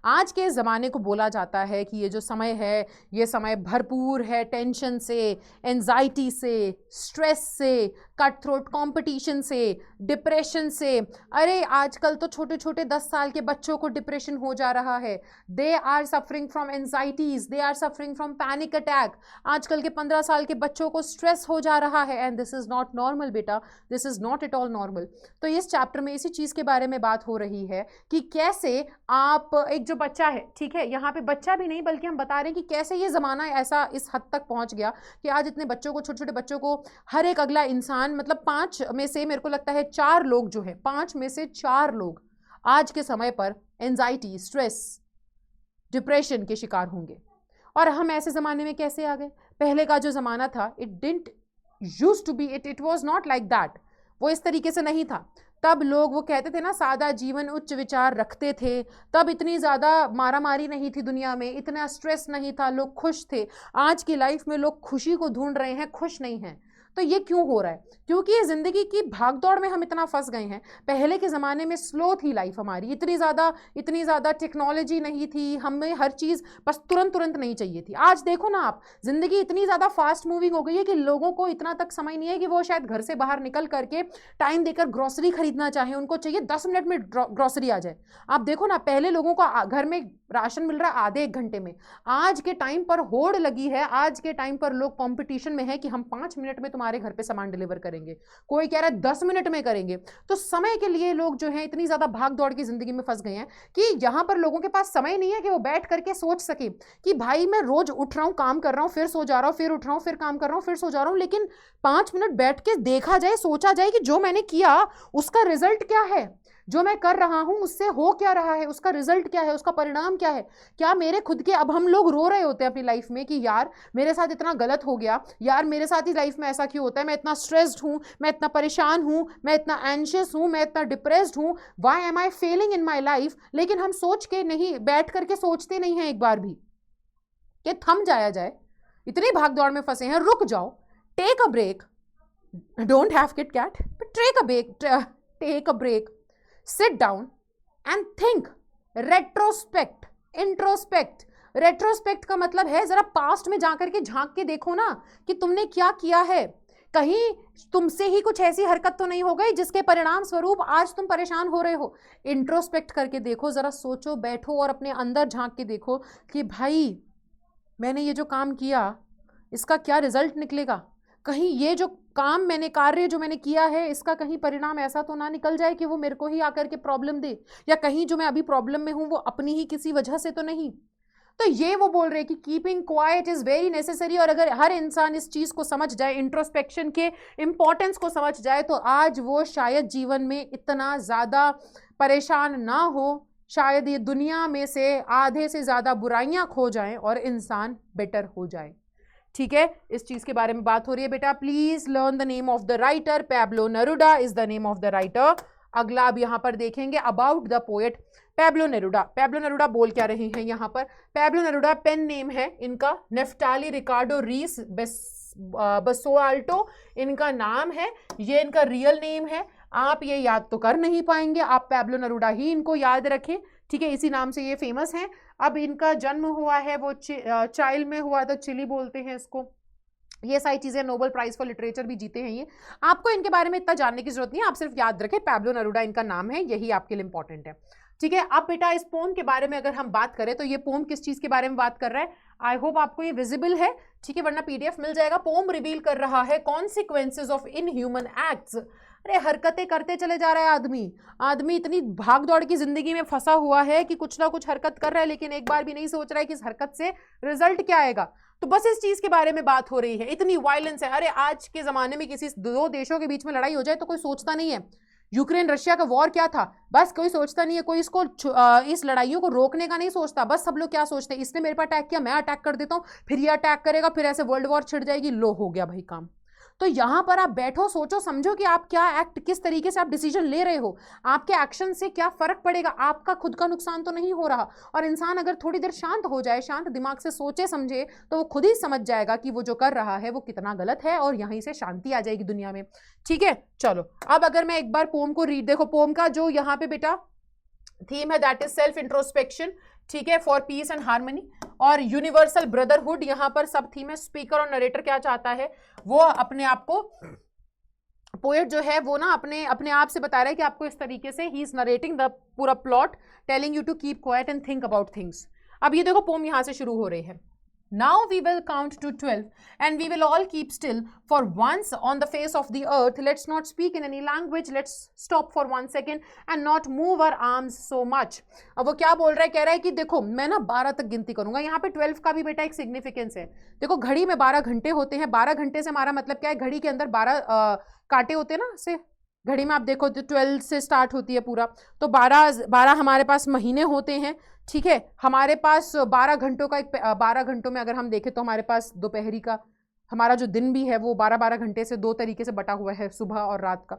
आज के ज़माने को बोला जाता है कि ये जो समय है ये समय भरपूर है टेंशन से, एंजाइटी से, स्ट्रेस से, कट थ्रोट कंपटीशन से, डिप्रेशन से। अरे आजकल तो छोटे छोटे 10 साल के बच्चों को डिप्रेशन हो जा रहा है। They are suffering from anxieties, they are suffering from panic attack. आजकल के 15 साल के बच्चों को स्ट्रेस हो जा रहा है and this is not normal बेटा, this is not at all normal. तो इस चैप्टर में इसी चीज़ के बारे में बात हो रही है कि कैसे आप एक जो बच्चा है, ठीक है, यहाँ पे बच्चा भी नहीं बल्कि हम बता रहे हैं कि कैसे ये ज़माना ऐसा इस हद तक पहुँच गया कि आज इतने बच्चों को, छोटे छोटे बच्चों को, हर एक अगला इंसान, मतलब 5 में से मेरे को लगता है 4 लोग जो है, 5 में से 4 लोग आज के समय पर एंजाइटी, स्ट्रेस, डिप्रेशन के शिकार होंगे। और हम ऐसे ज़माने में कैसे आ गए? पहले का जो ज़माना था, it didn't used to be, it was not like that, वो इस तरीके से नहीं था। तब लोग, वो कहते थे ना, सादा जीवन उच्च विचार रखते थे। तब इतनी ज़्यादा मारामारी नहीं थी दुनिया में, इतना स्ट्रेस नहीं था, लोग खुश थे। आज की लाइफ में लोग खुशी को ढूंढ रहे हैं, खुश नहीं हैं। तो ये क्यों हो रहा है? क्योंकि ये ज़िंदगी की भागदौड़ में हम इतना फंस गए हैं। पहले के ज़माने में स्लो थी लाइफ हमारी, इतनी ज़्यादा टेक्नोलॉजी नहीं थी, हमें हर चीज़ बस तुरंत तुरंत नहीं चाहिए थी। आज देखो ना आप, ज़िंदगी इतनी ज़्यादा फास्ट मूविंग हो गई है कि लोगों को इतना तक समय नहीं है कि वो शायद घर से बाहर निकल करके टाइम देकर ग्रॉसरी खरीदना चाहें। उनको चाहिए 10 मिनट में ग्रॉसरी आ जाए। आप देखो ना, पहले लोगों को घर में राशन मिल रहा है आधे 1 घंटे में। आज के टाइम पर होड़ लगी है, आज के टाइम पर लोग कंपटीशन में है कि हम 5 मिनट में तुम्हारे घर पे सामान डिलीवर करेंगे, कोई कह रहा है 10 मिनट में करेंगे। तो समय के लिए लोग जो है इतनी ज्यादा भाग दौड़ की जिंदगी में फंस गए हैं कि यहां पर लोगों के पास समय नहीं है कि वो बैठ करके सोच सके कि भाई मैं रोज उठ रहा हूं, काम कर रहा हूं, फिर सो जा रहा हूं, फिर उठ रहा हूं, फिर काम कर रहा हूं, फिर सो जा रहा हूं, लेकिन 5 मिनट बैठ के देखा जाए, सोचा जाए कि जो मैंने किया उसका रिजल्ट क्या है, जो मैं कर रहा हूं उससे हो क्या रहा है, उसका रिजल्ट क्या है, उसका परिणाम क्या है। क्या मेरे खुद के, अब हम लोग रो रहे होते हैं अपनी लाइफ में कि यार मेरे साथ इतना गलत हो गया, यार मेरे साथ ही लाइफ में ऐसा क्यों होता है, मैं इतना स्ट्रेस्ड हूं, मैं इतना परेशान हूं, मैं इतना एंशियस हूं, मैं इतना डिप्रेस्ड हूं, why am I Fehling in my life. लेकिन हम सोच के नहीं, बैठ करके सोचते नहीं हैं एक बार भी कि थम जाया जाए, इतनी भागदौड़ में फंसे हैं, रुक जाओ, take a break, don't have Kit Kat but take a break, sit down and think, retrospect, introspect। retrospect का मतलब है जरा पास्ट में जाकर के झांक के देखो ना कि तुमने क्या किया है, कहीं तुमसे ही कुछ ऐसी हरकत तो नहीं हो गई जिसके परिणाम स्वरूप आज तुम परेशान हो रहे हो। इंट्रोस्पेक्ट करके देखो, जरा सोचो, बैठो और अपने अंदर झांक के देखो कि भाई मैंने ये जो काम किया इसका क्या रिजल्ट निकलेगा, कहीं ये जो काम मैंने, कार्य जो मैंने किया है, इसका कहीं परिणाम ऐसा तो ना निकल जाए कि वो मेरे को ही आकर के प्रॉब्लम दे, या कहीं जो मैं अभी प्रॉब्लम में हूं वो अपनी ही किसी वजह से तो नहीं। तो ये वो बोल रहे हैं कि keeping quiet is very necessary, और अगर हर इंसान इस चीज को समझ जाए, इंट्रोस्पेक्शन के इंपॉर्टेंस को समझ जाए, तो आज वो शायद जीवन में इतना ज्यादा परेशान ना हो, शायद ये दुनिया में से आधे से ज्यादा बुराइयां खो जाएं और इंसान बेटर हो जाए। ठीक है, इस चीज के बारे में बात हो रही है बेटा। Please learn the name of the writer. Pablo Neruda is the name of the writer. अगला अब यहां पर देखेंगे about the poet Pablo Neruda. Pablo Neruda बोल क्या रहे हैं यहां पर? पैब्लो नेरुडा पेन नेम है इनका, नेफ्टाली रिकार्डो रीस बसोआल्टो इनका नाम है, ये इनका रियल नेम है। आप ये याद तो कर नहीं पाएंगे, आप पैब्लो नेरुडा ही इनको याद रखें। ठीक है, इसी नाम से ये फेमस हैं। अब इनका जन्म हुआ है वो चाइल्ड में हुआ था, चिली बोलते हैं इसको। ये सारी चीजें, नोबेल प्राइज फॉर लिटरेचर भी जीते हैं ये। आपको इनके बारे में इतना जानने की जरूरत नहीं है, आप सिर्फ याद रखें पैब्लो नेरुडा इनका नाम है, यही आपके लिए इंपॉर्टेंट है। ठीक है, अब बेटा इस पोम के बारे में अगर हम बात करें तो ये पोम किस चीज के बारे में बात कर रहा है? आई होप आपको ये विजिबल है। ठीक है, वरना पीडीएफ मिल जाएगा। पोम रिवील कर रहा है कॉन्सिक्वेंसेज ऑफ इनह्यूमन एक्ट्स। अरे हरकतें करते चले जा रहा है आदमी इतनी भाग दौड़ की जिंदगी में फंसा हुआ है कि कुछ ना कुछ हरकत कर रहा है, लेकिन एक बार भी नहीं सोच रहा है कि इस हरकत से रिजल्ट क्या आएगा। तो बस इस चीज के बारे में बात हो रही है। इतनी वायलेंस है। अरे आज के जमाने में किसी दो देशों के बीच में लड़ाई हो जाए तो कोई सोचता नहीं है। यूक्रेन रशिया का वॉर क्या था, बस कोई सोचता नहीं है, कोई इसको इस लड़ाइयों को रोकने का नहीं सोचता। बस सब लोग क्या सोचते हैं, इसने मेरे पर अटैक किया, मैं अटैक कर देता हूं, फिर ये अटैक करेगा, फिर ऐसे वर्ल्ड वॉर छिड़ जाएगी, लो हो गया भाई काम। तो यहां पर आप बैठो, सोचो, समझो कि आप क्या एक्ट, किस तरीके से आप डिसीजन ले रहे हो, आपके एक्शन से क्या फर्क पड़ेगा। आपका खुद का नुकसान तो नहीं हो रहा। और इंसान अगर थोड़ी देर शांत हो जाए, शांत दिमाग से सोचे समझे, तो वो खुद ही समझ जाएगा कि वो जो कर रहा है वो कितना गलत है, और यहीं से शांति आ जाएगी दुनिया में। ठीक है, चलो अब अगर मैं एक बार पोम को रीड, देखो पोम का जो यहाँ पे बेटा थीम है दैट इज सेल्फ इंट्रोस्पेक्शन। ठीक है, फॉर पीस एंड हार्मनी, और यूनिवर्सल ब्रदरहुड यहाँ पर सब थीम है। स्पीकर और नरेटर क्या चाहता है, वो अपने आप को, पोएट जो है वो ना अपने आप से बता रहा है कि आपको इस तरीके से, ही इज नरेटिंग द पूरा plot, telling you to keep quiet and think about things. अब ये देखो पोम यहां से शुरू हो रही है। Now we will count to 12 and we will all keep still for once on the face of the earth. Let's not speak in any language. Let's stop for 1 second and not move our arms so much. अब वो क्या बोल रहा है, कह रहा है कि देखो मैं ना 12 तक गिनती करूंगा। यहाँ पे 12 का भी बेटा एक सिग्निफिकेंस है। देखो घड़ी में 12 घंटे होते हैं, 12 घंटे से हमारा मतलब क्या है, घड़ी के अंदर 12 कांटे होते हैं ना, से घड़ी में आप देखो तो 12 से स्टार्ट होती है पूरा, तो 12 हमारे पास महीने होते हैं। ठीक है, हमारे पास 12 घंटों का 12 घंटों में अगर हम देखें तो हमारे पास दोपहरी का हमारा जो दिन भी है वो 12-12 घंटे से दो तरीके से बटा हुआ है, सुबह और रात का।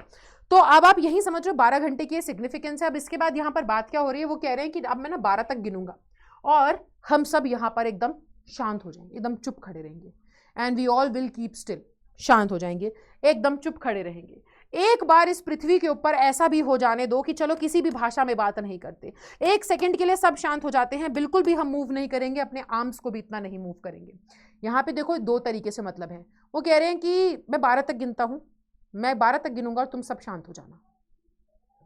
तो अब आप यही समझ रहे हो 12 घंटे की सिग्निफिकेंस है। अब इसके बाद यहाँ पर बात क्या हो रही है, वो कह रहे हैं कि अब मैं ना 12 तक गिनूंगा और हम सब यहाँ पर एकदम शांत हो जाएंगे, एकदम चुप खड़े रहेंगे। And we all will keep still, शांत हो जाएंगे, एकदम चुप खड़े रहेंगे। एक बार इस पृथ्वी के ऊपर ऐसा भी हो जाने दो कि चलो किसी भी भाषा में बात नहीं करते, एक सेकंड के लिए सब शांत हो जाते हैं, बिल्कुल भी हम मूव नहीं करेंगे, अपने आर्म्स को भी इतना नहीं मूव करेंगे। यहाँ पे देखो दो तरीके से मतलब है। वो कह रहे हैं कि मैं 12 तक गिनता हूं, मैं 12 तक गिनूंगा और तुम सब शांत हो जाना।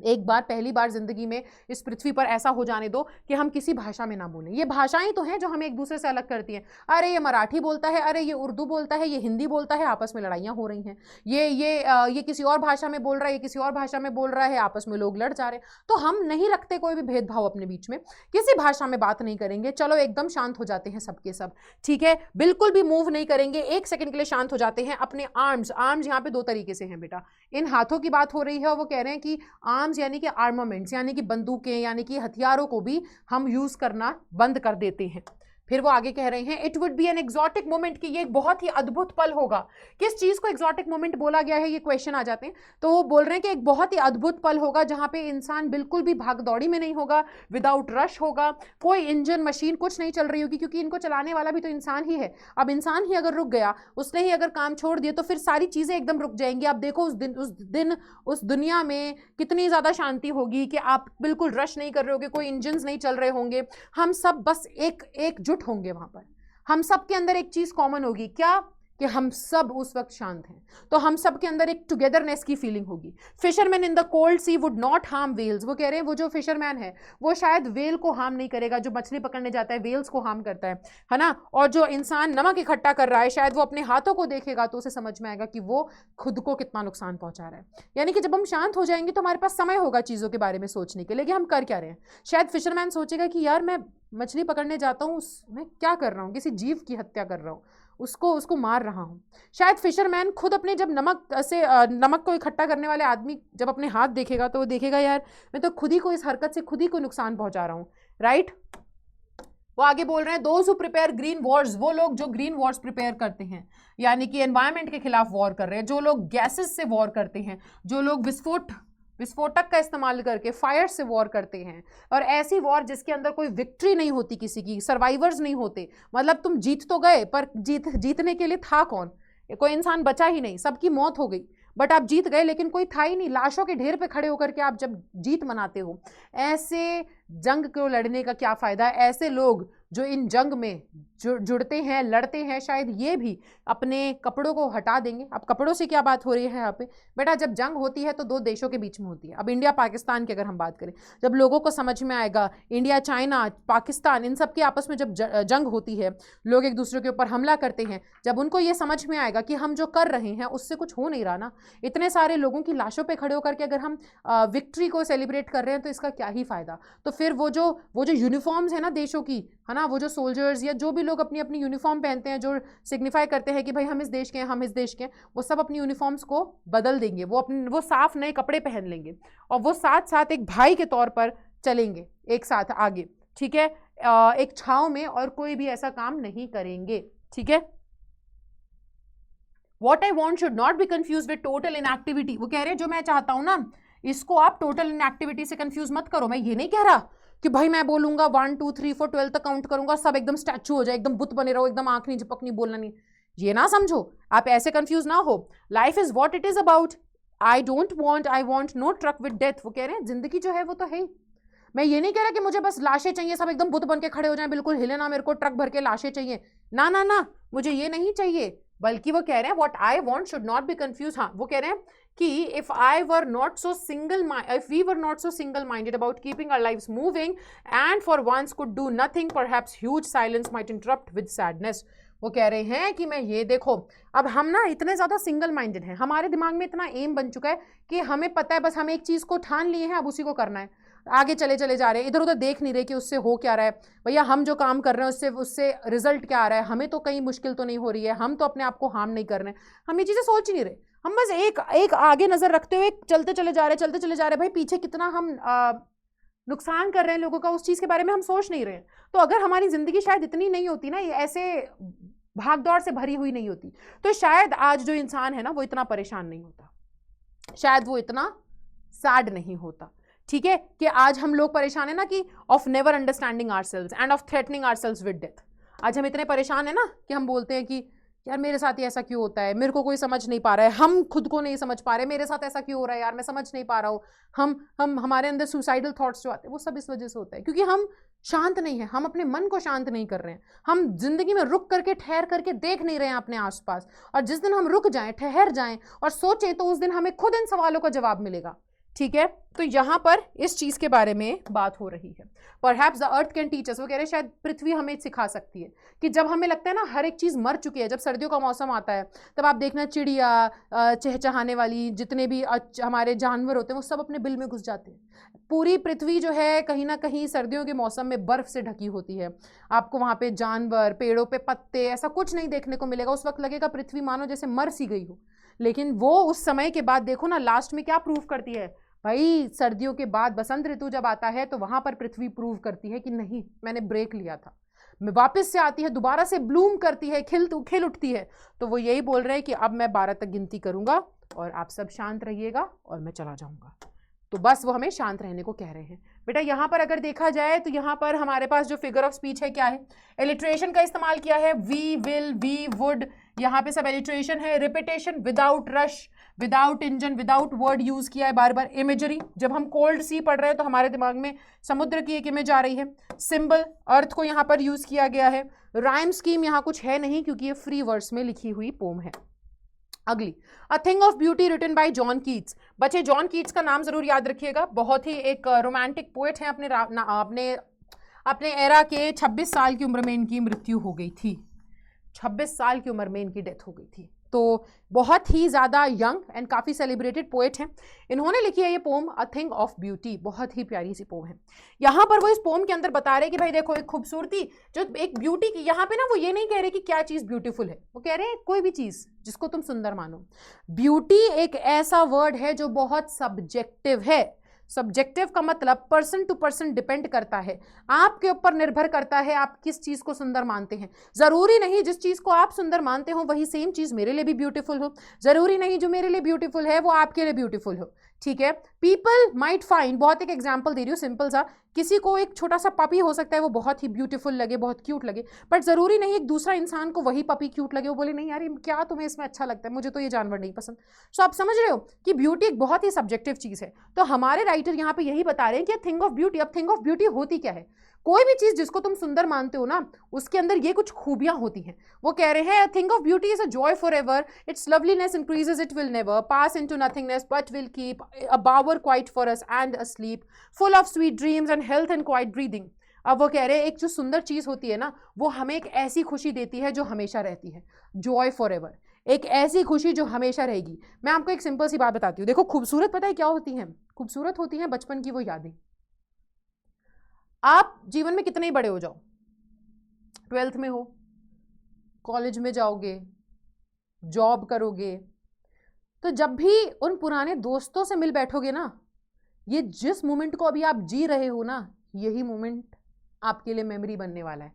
एक बार, पहली बार जिंदगी में इस पृथ्वी पर ऐसा हो जाने दो कि हम किसी भाषा में ना बोलें। ये भाषाएं तो हैं जो हमें एक दूसरे से अलग करती हैं। अरे ये मराठी बोलता है, अरे ये उर्दू बोलता है, ये हिंदी बोलता है, आपस में लड़ाइयाँ हो रही हैं। ये किसी और भाषा में बोल रहा है, ये किसी और भाषा में बोल रहा है, आपस में लोग लड़ जा रहे हैं। तो हम नहीं रखते कोई भी भेदभाव अपने बीच में, किसी भाषा में बात नहीं करेंगे, चलो एकदम शांत हो जाते हैं सबके सब। ठीक है, बिल्कुल भी मूव नहीं करेंगे, एक सेकंड के लिए शांत हो जाते हैं। अपने आर्म्स यहाँ पे दो तरीके से हैं बेटा, इन हाथों की बात हो रही है। वो कह रहे हैं कि आर्म्स यानी कि आर्मामेंट्स, यानी कि बंदूकें, यानी कि हथियारों को भी हम यूज करना बंद कर देते हैं। फिर वो आगे कह रहे हैं it would be an exotic moment, कि ये एक बहुत ही अद्भुत पल होगा। किस चीज को एक्सोटिक मोमेंट बोला गया है, ये क्वेश्चन आ जाते हैं। तो वो बोल रहे हैं कि एक बहुत ही अद्भुत पल होगा जहां पे इंसान बिल्कुल भी भागदौड़ी में नहीं होगा, विदाउट रश होगा, कोई इंजन मशीन कुछ नहीं चल रही होगी, क्योंकि इनको चलाने वाला भी तो इंसान ही है। अब इंसान ही अगर रुक गया, उसने ही अगर काम छोड़ दिया, तो फिर सारी चीजें एकदम रुक जाएंगी। आप देखो उस दुनिया में कितनी ज्यादा शांति होगी कि आप बिल्कुल रश नहीं कर रहे होगे, कोई इंजन नहीं चल रहे होंगे, हम सब बस एकजुट होंगे। वहां पर हम सब के अंदर एक चीज कॉमन होगी, क्या, कि हम सब उस वक्त शांत हैं। तो हम सब के अंदर एक टुगेदरनेस की फीलिंग होगी। Fishermen in the cold sea would not harm whales, वो कह रहे हैं वो जो फिशरमैन है वो शायद वेल को हार्म नहीं करेगा, जो मछली पकड़ने जाता है वेल्स को हार्म करता है ना। और जो इंसान नमक इकट्ठा कर रहा है, शायद वो अपने हाथों को देखेगा तो उसे समझ में आएगा कि वो खुद को कितना नुकसान पहुंचा रहा है। यानी कि जब हम शांत हो जाएंगे तो हमारे पास समय होगा चीजों के बारे में सोचने के लिए कि हम कर क्या रहे हैं। शायद फिशरमैन सोचेगा कि यार मैं मछली पकड़ने जाता हूँ, मैं क्या कर रहा हूँ, किसी जीव की हत्या कर रहा हूँ, उसको मार रहा हूँ। शायद फिशरमैन खुद अपने जब नमक को इकट्ठा करने वाले आदमी जब अपने हाथ देखेगा तो वो देखेगा यार मैं तो खुद ही को इस हरकत से खुद ही को नुकसान पहुंचा रहा हूँ, राइट। वो आगे बोल रहे हैं those who prepare green Wars, वो लोग जो ग्रीन वॉर्स प्रिपेयर करते हैं, यानी कि एनवायरमेंट के खिलाफ वॉर कर रहे हैं, जो लोग गैसेस से वॉर करते हैं, जो लोग विस्फोटक का इस्तेमाल करके फायर से वॉर करते हैं, और ऐसी वॉर जिसके अंदर कोई विक्ट्री नहीं होती, किसी की सर्वाइवर्स नहीं होते, मतलब तुम जीत तो गए पर जीतने के लिए था कौन, कोई इंसान बचा ही नहीं, सबकी मौत हो गई, बट आप जीत गए लेकिन कोई था ही नहीं, लाशों के ढेर पे खड़े होकर के आप जब जीत मनाते हो, ऐसे जंग को लड़ने का क्या फायदा है। ऐसे लोग जो इन जंग में जुड़ते हैं, लड़ते हैं, शायद ये भी अपने कपड़ों को हटा देंगे। अब कपड़ों से क्या बात हो रही है यहाँ पे बेटा, जब जंग होती है तो दो देशों के बीच में होती है। अब इंडिया पाकिस्तान की अगर हम बात करें, जब लोगों को समझ में आएगा, इंडिया चाइना पाकिस्तान इन सब की आपस में जब जंग होती है, लोग एक दूसरे के ऊपर हमला करते हैं, जब उनको ये समझ में आएगा कि हम जो कर रहे हैं उससे कुछ हो नहीं रहा ना, इतने सारे लोगों की लाशों पर खड़े होकर के अगर हम विक्ट्री को सेलिब्रेट कर रहे हैं तो इसका क्या ही फायदा। तो फिर वो जो यूनिफॉर्म्स है ना देशों की, है ना, वो जो सोल्जर्स या जो भी लोग अपनी अपनी यूनिफॉर्म पहनते हैं, जो सिग्निफाई करते हैं कि भाई हम इस देश के हैं, हम इस देश के हैं, वो सब अपनी यूनिफॉर्म्स को बदल देंगे, वो साफ नए कपड़े पहन लेंगे और वो साथ साथ एक भाई के तौर पर चलेंगे एक साथ आगे, ठीक है, एक छाव में, और कोई भी ऐसा काम नहीं करेंगे, ठीक है। What I want should not be confused with total inactivity। वो कह रहे हैं जो मैं चाहता हूं ना, इसको आप टोटल इनएक्टिविटी से कंफ्यूज मत करो। मैं ये नहीं कह रहा कि भाई मैं बोलूंगा 1 2 3 4 12 तक काउंट करूंगा, सब एकदम स्टैचू हो जाए, एकदम बुत बने रहो, एकदम आंख नहीं झपकनी, बोलना नहीं, ये ना समझो, आप ऐसे कंफ्यूज ना हो। Life is what it is about, I want no truck with death. वो कह रहे हैं जिंदगी जो है वो तो है। मैं ये नहीं कह रहा कि मुझे बस लाशें चाहिए, सब एकदम बुत बन के खड़े हो जाएं, बिल्कुल हिले ना, मेरे को ट्रक भर के लाशें चाहिए, ना ना ना, मुझे ये नहीं चाहिए। बल्कि वो कह रहे हैं what I want should not be confuse. हाँ, वो कह रहे हैं कि if we were not so single minded about keeping our lives moving and for once could do nothing, perhaps huge silence might interrupt with sadness. वो कह रहे हैं कि मैं ये देखो, अब हम ना इतने ज्यादा सिंगल माइंडेड हैं, हमारे दिमाग में इतना एम बन चुका है कि हमें पता है बस हम एक चीज को ठान लिए हैं, अब उसी को करना है, आगे चले जा रहे हैं, इधर उधर देख नहीं रहे कि उससे हो क्या रहा है। भैया हम जो काम कर रहे हैं उससे रिजल्ट क्या आ रहा है, हमें तो कहीं मुश्किल तो नहीं हो रही है, हम तो अपने आप को हार्म नहीं कर रहे हैं, हम ये चीजें सोच ही नहीं रहे। हम बस एक आगे नजर रखते हुए चलते चले जा रहे भाई पीछे कितना हम नुकसान कर रहे हैं लोगों का, उस चीज के बारे में हम सोच नहीं रहे हैं। तो अगर हमारी जिंदगी शायद इतनी नहीं होती ना, ये ऐसे भागदौड़ से भरी हुई नहीं होती, तो शायद आज जो इंसान है ना वो इतना परेशान नहीं होता, शायद वो इतना सैड नहीं होता, ठीक है। कि आज हम लोग परेशान है ना कि of never understanding ourselves end of threatening ourselves with death. आज हम इतने परेशान है ना कि हम बोलते हैं कि यार मेरे साथ ही ऐसा क्यों होता है, मेरे को कोई समझ नहीं पा रहा है, हम खुद को नहीं समझ पा रहे, मेरे साथ ऐसा क्यों हो रहा है यार, मैं समझ नहीं पा रहा हूँ। हमारे अंदर सुसाइडल थॉट्स जो आते हैं वो सब इस वजह से होता है क्योंकि हम शांत नहीं है, हम अपने मन को शांत नहीं कर रहे हैं, हम जिंदगी में रुक करके ठहर करके देख नहीं रहे हैं अपने आसपास। और जिस दिन हम रुक जाएं, ठहर जाएं और सोचें तो उस दिन हमें खुद इन सवालों का जवाब मिलेगा, ठीक है। तो यहां पर इस चीज के बारे में बात हो रही है। Perhaps the earth can teach us, वो कह रहे हैं शायद पृथ्वी हमें सिखा सकती है कि जब हमें लगता है ना हर एक चीज मर चुकी है, जब सर्दियों का मौसम आता है तब आप देखना चिड़िया चहचहाने वाली जितने भी हमारे जानवर होते हैं वो सब अपने बिल में घुस जाते हैं। पूरी पृथ्वी जो है कहीं ना कहीं सर्दियों के मौसम में बर्फ से ढकी होती है, आपको वहां पे जानवर, पेड़ों पे पत्ते, ऐसा कुछ नहीं देखने को मिलेगा। उस वक्त लगेगा पृथ्वी मानो जैसे मर सी गई हो। लेकिन वो उस समय के बाद देखो ना लास्ट में क्या प्रूव करती है भाई, सर्दियों के बाद बसंत ऋतु जब आता है तो वहां पर पृथ्वी प्रूव करती है कि नहीं मैंने ब्रेक लिया था, मैं वापस से आती है, दोबारा से ब्लूम करती है, खिल उठती है। तो वो यही बोल रहे हैं कि अब मैं 12 तक गिनती करूंगा और आप सब शांत रहिएगा और मैं चला जाऊंगा। तो बस वो हमें शांत रहने को कह रहे हैं। बेटा यहाँ पर अगर देखा जाए तो यहाँ पर हमारे पास जो फिगर ऑफ स्पीच है क्या है, एलिट्रेशन का इस्तेमाल किया है, वी विल, वी वुड, यहाँ पे सब एलिट्रेशन है। Repetition, without rush, without engine, without word use किया है बार बार। इमेजरी, जब हम कोल्ड सी पढ़ रहे हैं तो हमारे दिमाग में समुद्र की एक इमेज आ रही है। सिंबल, अर्थ को यहाँ पर यूज किया गया है। राइम स्कीम यहाँ कुछ है नहीं क्योंकि ये फ्री वर्ड्स में लिखी हुई पोम है। अगली, a thing of beauty written by John Keats. बच्चे जॉन कीट्स का नाम जरूर याद रखिएगा, बहुत ही एक रोमांटिक पोएट है। अपने एरा के 26 साल की उम्र में इनकी मृत्यु हो गई थी, 26 साल की उम्र में इनकी डेथ हो गई थी। तो बहुत ही ज़्यादा यंग एंड काफ़ी सेलिब्रेटेड पोएट हैं। इन्होंने लिखी है ये poem a thing of beauty, बहुत ही प्यारी सी पोम है। यहाँ पर वो इस पोम के अंदर बता रहे हैं कि भाई देखो एक खूबसूरती जो एक ब्यूटी की, यहाँ पे ना वो ये नहीं कह रहे कि क्या चीज़ ब्यूटीफुल है, वो कह रहे हैं कोई भी चीज़ जिसको तुम सुंदर मानो। ब्यूटी एक ऐसा वर्ड है जो बहुत सब्जेक्टिव है। सब्जेक्टिव का मतलब पर्सन टू पर्सन डिपेंड करता है, आपके ऊपर निर्भर करता है आप किस चीज को सुंदर मानते हैं। जरूरी नहीं जिस चीज को आप सुंदर मानते हो वही सेम चीज मेरे लिए भी ब्यूटीफुल हो, जरूरी नहीं जो मेरे लिए ब्यूटीफुल है वो आपके लिए ब्यूटीफुल हो, ठीक है। पीपल माइट फाइंड, बहुत एक एग्जाम्पल दे रही हूँ सिंपल सा, किसी को एक छोटा सा पपी हो सकता है वो बहुत ही ब्यूटीफुल लगे, बहुत क्यूट लगे, बट जरूरी नहीं एक दूसरा इंसान को वही पपी क्यूट लगे, वो बोले नहीं यार क्या तुम्हें इसमें अच्छा लगता है, मुझे तो ये जानवर नहीं पसंद। सो आप समझ रहे हो कि ब्यूटी एक बहुत ही सब्जेक्टिव चीज है। तो हमारे राइटर यहाँ पे यही बता रहे हैं कि थिंग ऑफ ब्यूटी, अब थिंग ऑफ ब्यूटी होती क्या है? कोई भी चीज जिसको तुम सुंदर मानते हो ना उसके अंदर ये कुछ खूबियां होती हैं। वो कह रहे हैं thing of beauty is a joy for ever, its loveliness increases, it will never pass into nothingness but will keep a bower quiet for us and a sleep full of sweet dreams and health and quiet breathing. अब वो कह रहे हैं एक जो सुंदर चीज होती है ना वो हमें एक ऐसी खुशी देती है जो हमेशा रहती है, जॉय फॉर एवर, एक ऐसी खुशी जो हमेशा रहेगी। मैं आपको एक सिंपल सी बात बताती हूँ, देखो खूबसूरत पता है क्या होती है? खूबसूरत होती है बचपन की वो यादें। आप जीवन में कितने ही बड़े हो जाओ, 12th में हो, कॉलेज में जाओगे, जॉब करोगे, तो जब भी उन पुराने दोस्तों से मिल बैठोगे ना, ये जिस मोमेंट को अभी आप जी रहे हो ना यही मोमेंट आपके लिए मेमोरी बनने वाला है।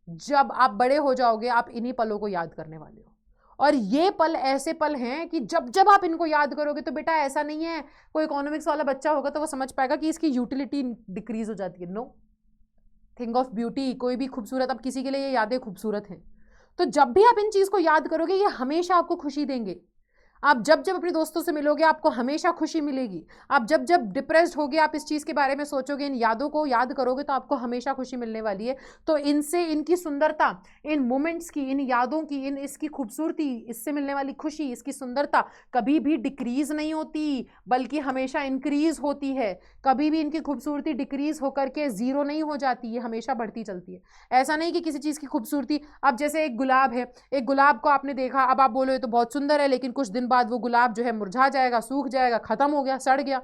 जब आप बड़े हो जाओगे आप इन्हीं पलों को याद करने वाले हो, और ये पल ऐसे पल हैं कि जब जब आप इनको याद करोगे तो बेटा ऐसा नहीं है कोई इकोनॉमिक्स वाला बच्चा होगा तो वो समझ पाएगा कि इसकी यूटिलिटी डिक्रीज हो जाती है। नो, थिंग ऑफ ब्यूटी, कोई भी खूबसूरत, अब किसी के लिए ये यादें खूबसूरत हैं, तो जब भी आप इन चीज को याद करोगे ये हमेशा आपको खुशी देंगे। आप जब जब अपने दोस्तों से मिलोगे आपको हमेशा खुशी मिलेगी। आप जब जब डिप्रेस्ड होगे आप इस चीज़ के बारे में सोचोगे, इन यादों को याद करोगे तो आपको हमेशा खुशी मिलने वाली है। तो इनसे, इनकी सुंदरता, इन मोमेंट्स की, इन यादों की, इन इसकी खूबसूरती, इससे मिलने वाली खुशी, इसकी सुंदरता कभी भी डिक्रीज नहीं होती बल्कि हमेशा इंक्रीज होती है। कभी भी इनकी खूबसूरती डिक्रीज होकर के जीरो नहीं हो जाती, ये हमेशा बढ़ती चलती है। ऐसा नहीं कि किसी चीज़ की खूबसूरती, अब जैसे एक गुलाब है, एक गुलाब को आपने देखा, अब आप बोलो ये तो बहुत सुंदर है, लेकिन कुछ दिन बाद वो गुलाब जो है मुरझा जाएगा, सूख जाएगा, खत्म हो गया, सड़ गया।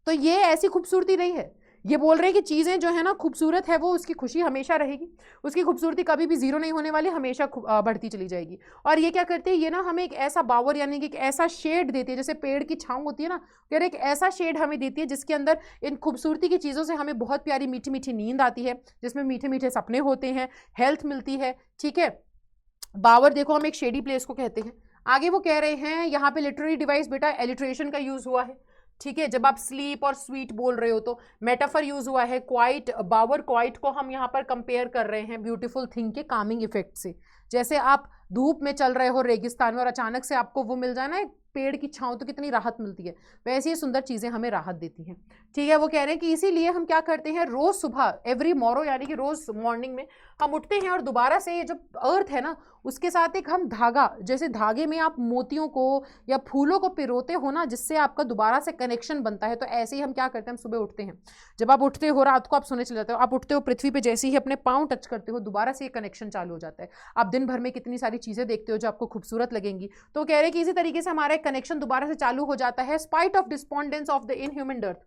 तो ये ऐसी खूबसूरती नहीं है। ये बोल रहे हैं कि चीजें जो है ना खूबसूरत है वो उसकी खुशी हमेशा रहेगी, उसकी खूबसूरती कभी भी जीरो नहीं होने वाली, हमेशा बढ़ती चली जाएगी। और ये क्या करते हैं, ये ना हमें एक ऐसा बावर यानी कि एक ऐसा शेड देती है, जैसे पेड़ की छांव होती है ना, कह रहे एक ऐसा शेड हमें देती है जिसके अंदर इन खूबसूरती की चीज़ों से हमें बहुत प्यारी मीठी मीठी नींद आती है, जिसमें मीठे मीठे सपने होते हैं, हेल्थ मिलती है, ठीक है। बावर देखो हम एक शेडी प्लेस को कहते हैं। आगे वो कह रहे हैं यहाँ पे लिटरेरी डिवाइस बेटा एलिट्रेशन का यूज हुआ है, ठीक है। जब आप स्लीप और स्वीट बोल रहे हो तो मेटाफर यूज हुआ है, क्वाइट, बावर क्वाइट को हम यहाँ पर कंपेयर कर रहे हैं ब्यूटीफुल थिंग के कामिंग इफेक्ट से। जैसे आप धूप में चल रहे हो रेगिस्तान में और अचानक से आपको वो मिल जाए ना पेड़ की छांव, तो कितनी राहत मिलती है, वैसे ही सुंदर चीजें हमें राहत देती हैं, ठीक है। वो कह रहे हैं कि इसीलिए हम क्या करते हैं, रोज सुबह, एवरी मॉरो यानी कि रोज मॉर्निंग में हम उठते हैं और दोबारा से ये जो अर्थ है ना उसके साथ एक हम धागा, जैसे धागे में आप मोतियों को या फूलों को पिरोते हो ना जिससे आपका दोबारा से कनेक्शन बनता है, तो ऐसे ही हम क्या करते हैं, हम सुबह उठते हैं, जब आप उठते हो रात को आप सोने चले जाते हो, आप उठते हो पृथ्वी पे जैसे ही अपने पाँव टच करते हो दोबारा से ये कनेक्शन चालू हो जाता है। आप दिन भर में कितनी सारी चीजें देखते हो जो आपको खूबसूरत लगेंगी, तो कह रहे हैं कि इसी तरीके से हमारा एक कनेक्शन दोबारा से चालू हो जाता है। Spite of despondence of the inhuman dearth,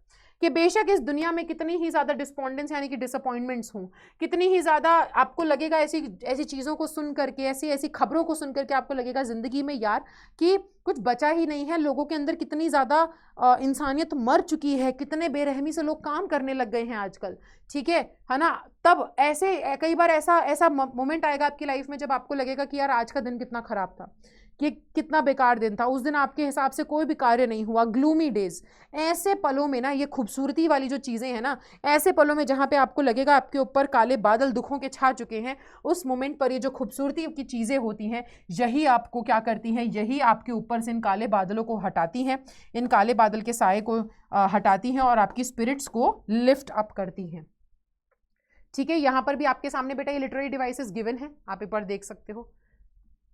कि बेशक इस दुनिया में कितनी ही ज़्यादा डिसअपॉइंटमेंट्स यानी कि डिसअपॉइंटमेंट्स हों, कितनी ही ज़्यादा आपको लगेगा ऐसी ऐसी चीज़ों को सुन करके, ऐसी ऐसी खबरों को सुन करके आपको लगेगा ज़िंदगी में यार कि कुछ बचा ही नहीं है, लोगों के अंदर कितनी ज़्यादा इंसानियत मर चुकी है, कितने बेरहमी से लोग काम करने लग गए हैं आजकल, ठीक है ना। तब ऐसे कई बार ऐसा ऐसा मोमेंट आएगा आपकी लाइफ में जब आपको लगेगा कि यार आज का दिन कितना ख़राब था, कि कितना बेकार दिन था, उस दिन आपके हिसाब से कोई भी कार्य नहीं हुआ, ग्लूमी डेज। ऐसे पलों में ना ये खूबसूरती वाली जो चीज़ें हैं ना, ऐसे पलों में जहाँ पे आपको लगेगा आपके ऊपर काले बादल दुखों के छा चुके हैं, उस मोमेंट पर ये जो खूबसूरती की चीज़ें होती हैं यही आपको क्या करती हैं, यही आपके ऊपर से इन काले बादलों को हटाती हैं, इन काले बादल के साए को हटाती हैं और आपकी स्पिरिट्स को लिफ्ट अप करती हैं, ठीक है। यहाँ पर भी आपके सामने बेटा ये लिटरेरी डिवाइसेस गिवन है, आप एक बार देख सकते हो।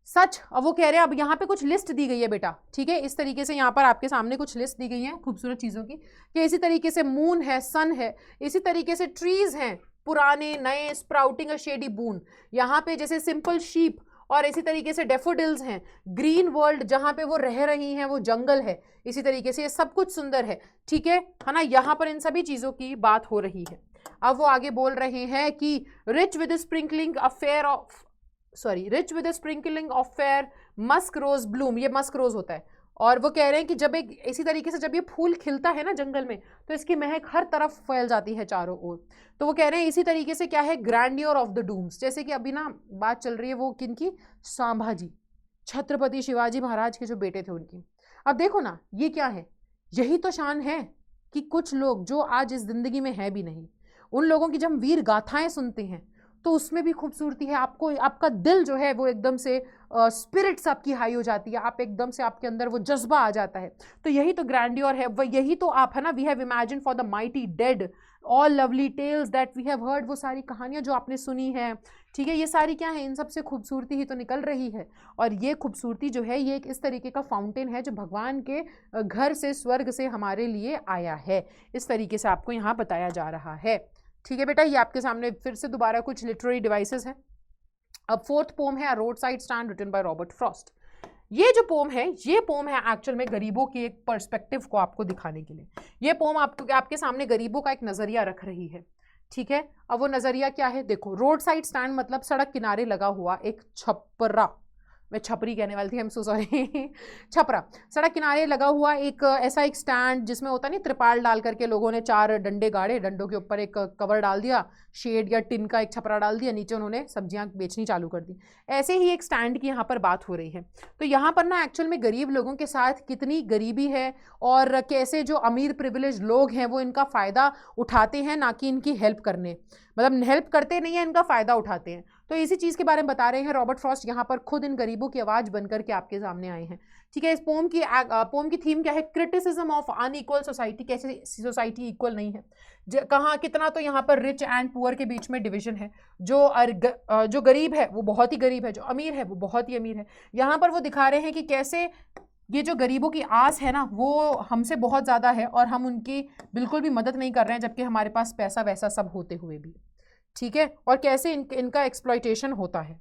सच, अब वो कह रहे हैं, अब यहाँ पे कुछ लिस्ट दी गई है बेटा, ठीक है, इस तरीके से यहाँ पर आपके सामने कुछ लिस्ट दी गई है खूबसूरत चीज़ों की, कि इसी तरीके से मून है, सन है, इसी तरीके से ट्रीज हैं, पुराने नए, स्प्राउटिंग अ शेडी बून। यहाँ पे जैसे सिंपल शीप और इसी तरीके से डेफोडिल्स हैं, ग्रीन वर्ल्ड जहां पे वो रह रही हैं वो जंगल है, इसी तरीके से ये सब कुछ सुंदर है, ठीक है ना। यहाँ पर इन सभी चीजों की बात हो रही है। अब वो आगे बोल रहे हैं कि rich with sprinkling of fair musk rose bloom, ये मस्क रोज होता है। और वो कह रहे हैं कि जब एक इसी तरीके से जब ये फूल खिलता है ना जंगल में, तो इसकी महक हर तरफ फैल जाती है चारों ओर। तो वो कह रहे हैं इसी तरीके से क्या है, ग्रैंडियर ऑफ द डूम्स, जैसे कि अभी ना बात चल रही है वो किनकी, संभाजी, छत्रपति शिवाजी महाराज के जो बेटे थे उनकी। अब देखो ना ये क्या है, यही तो शान है कि कुछ लोग जो आज इस जिंदगी में है भी नहीं, उन लोगों की जब हम वीर गाथाएं सुनते हैं तो उसमें भी खूबसूरती है। आपको आपका दिल जो है वो एकदम से स्पिरिट्स आपकी हाई हो जाती है, आप एकदम से आपके अंदर वो जज्बा आ जाता है। तो यही तो ग्रैंडियर है, वह यही तो आप है ना, we have imagine for the mighty dead all lovely tales that we have heard, वो सारी कहानियां जो आपने सुनी है, ठीक है, ये सारी क्या है, इन सब से खूबसूरती ही तो निकल रही है। और ये खूबसूरती जो है ये एक इस तरीके का फाउंटेन है जो भगवान के घर से, स्वर्ग से हमारे लिए आया है, इस तरीके से आपको यहाँ बताया जा रहा है। ठीक है बेटा, ये आपके सामने फिर से दोबारा कुछ लिटरेरी डिवाइसेस हैं। अब फोर्थ पोम है road side stand written by Robert Frost. ये जो पोम है, ये पोम है एक्चुअल में गरीबों के एक पर्सपेक्टिव को आपको दिखाने के लिए। ये पोम आपके सामने गरीबों का एक नजरिया रख रही है, ठीक है। अब वो नजरिया क्या है, देखो, रोड साइड स्टैंड मतलब सड़क किनारे लगा हुआ एक छपरा, मैं छपरी कहने वाली थी, I am so sorry, Chhapra, सड़क किनारे लगा हुआ एक ऐसा एक स्टैंड जिसमें होता नहीं, त्रिपाल डाल करके लोगों ने 4 डंडे गाड़े, डंडों के ऊपर एक कवर डाल दिया, शेड या टिन का एक छपरा डाल दिया, नीचे उन्होंने सब्जियां बेचनी चालू कर दी। ऐसे ही एक स्टैंड की यहाँ पर बात हो रही है। तो यहाँ पर ना एक्चुअल में गरीब लोगों के साथ कितनी गरीबी है और कैसे जो अमीर प्रिविलेज लोग हैं वो इनका फ़ायदा उठाते हैं, ना कि इनकी हेल्प करने, मतलब हेल्प करते नहीं है, इनका फ़ायदा उठाते हैं। तो इसी चीज़ के बारे में बता रहे हैं रॉबर्ट फ्रॉस्ट, यहाँ पर खुद इन गरीबों की आवाज़ बनकर के आपके सामने आए हैं, ठीक है। इस पोम की थीम क्या है, क्रिटिसिज्म ऑफ अनइक्वल सोसाइटी, कैसे सोसाइटी इक्वल नहीं है, कहाँ कितना तो यहाँ पर रिच एंड पुअर के बीच में डिवीजन है, जो गरीब है वो बहुत ही गरीब है, जो अमीर है वो बहुत ही अमीर है। यहाँ पर वो दिखा रहे हैं कि कैसे ये जो गरीबों की आस है ना वो हमसे बहुत ज़्यादा है और हम उनकी बिल्कुल भी मदद नहीं कर रहे हैं, जबकि हमारे पास पैसा वैसा सब होते हुए भी, ठीक है। और कैसे इनका एक्सप्लॉयटेशन होता है।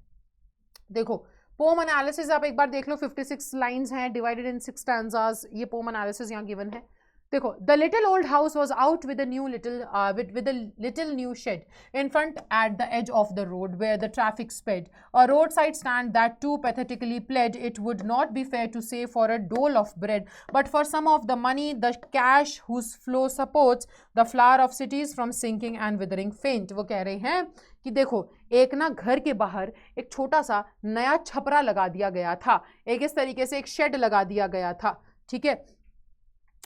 देखो पोम एनालिसिस आप एक बार देख लो, 56 लाइंस हैं, डिवाइडेड इन 6 स्टैंजास, ये पोम एनालिसिस यहाँ गिवन है। देखो, the little old house was out with a little new shed in front at the edge of the road where the traffic sped. A roadside stand that too pathetically pled it would not be fair to say for a dole of bread, but for some of the money, the cash whose flow supports the flower of cities from sinking and withering faint. वो कह रहे हैं कि देखो, एक ना घर के बाहर एक छोटा सा नया छपरा लगा दिया गया था, एक इस तरीके से एक शेड लगा दिया गया था, ठीक है,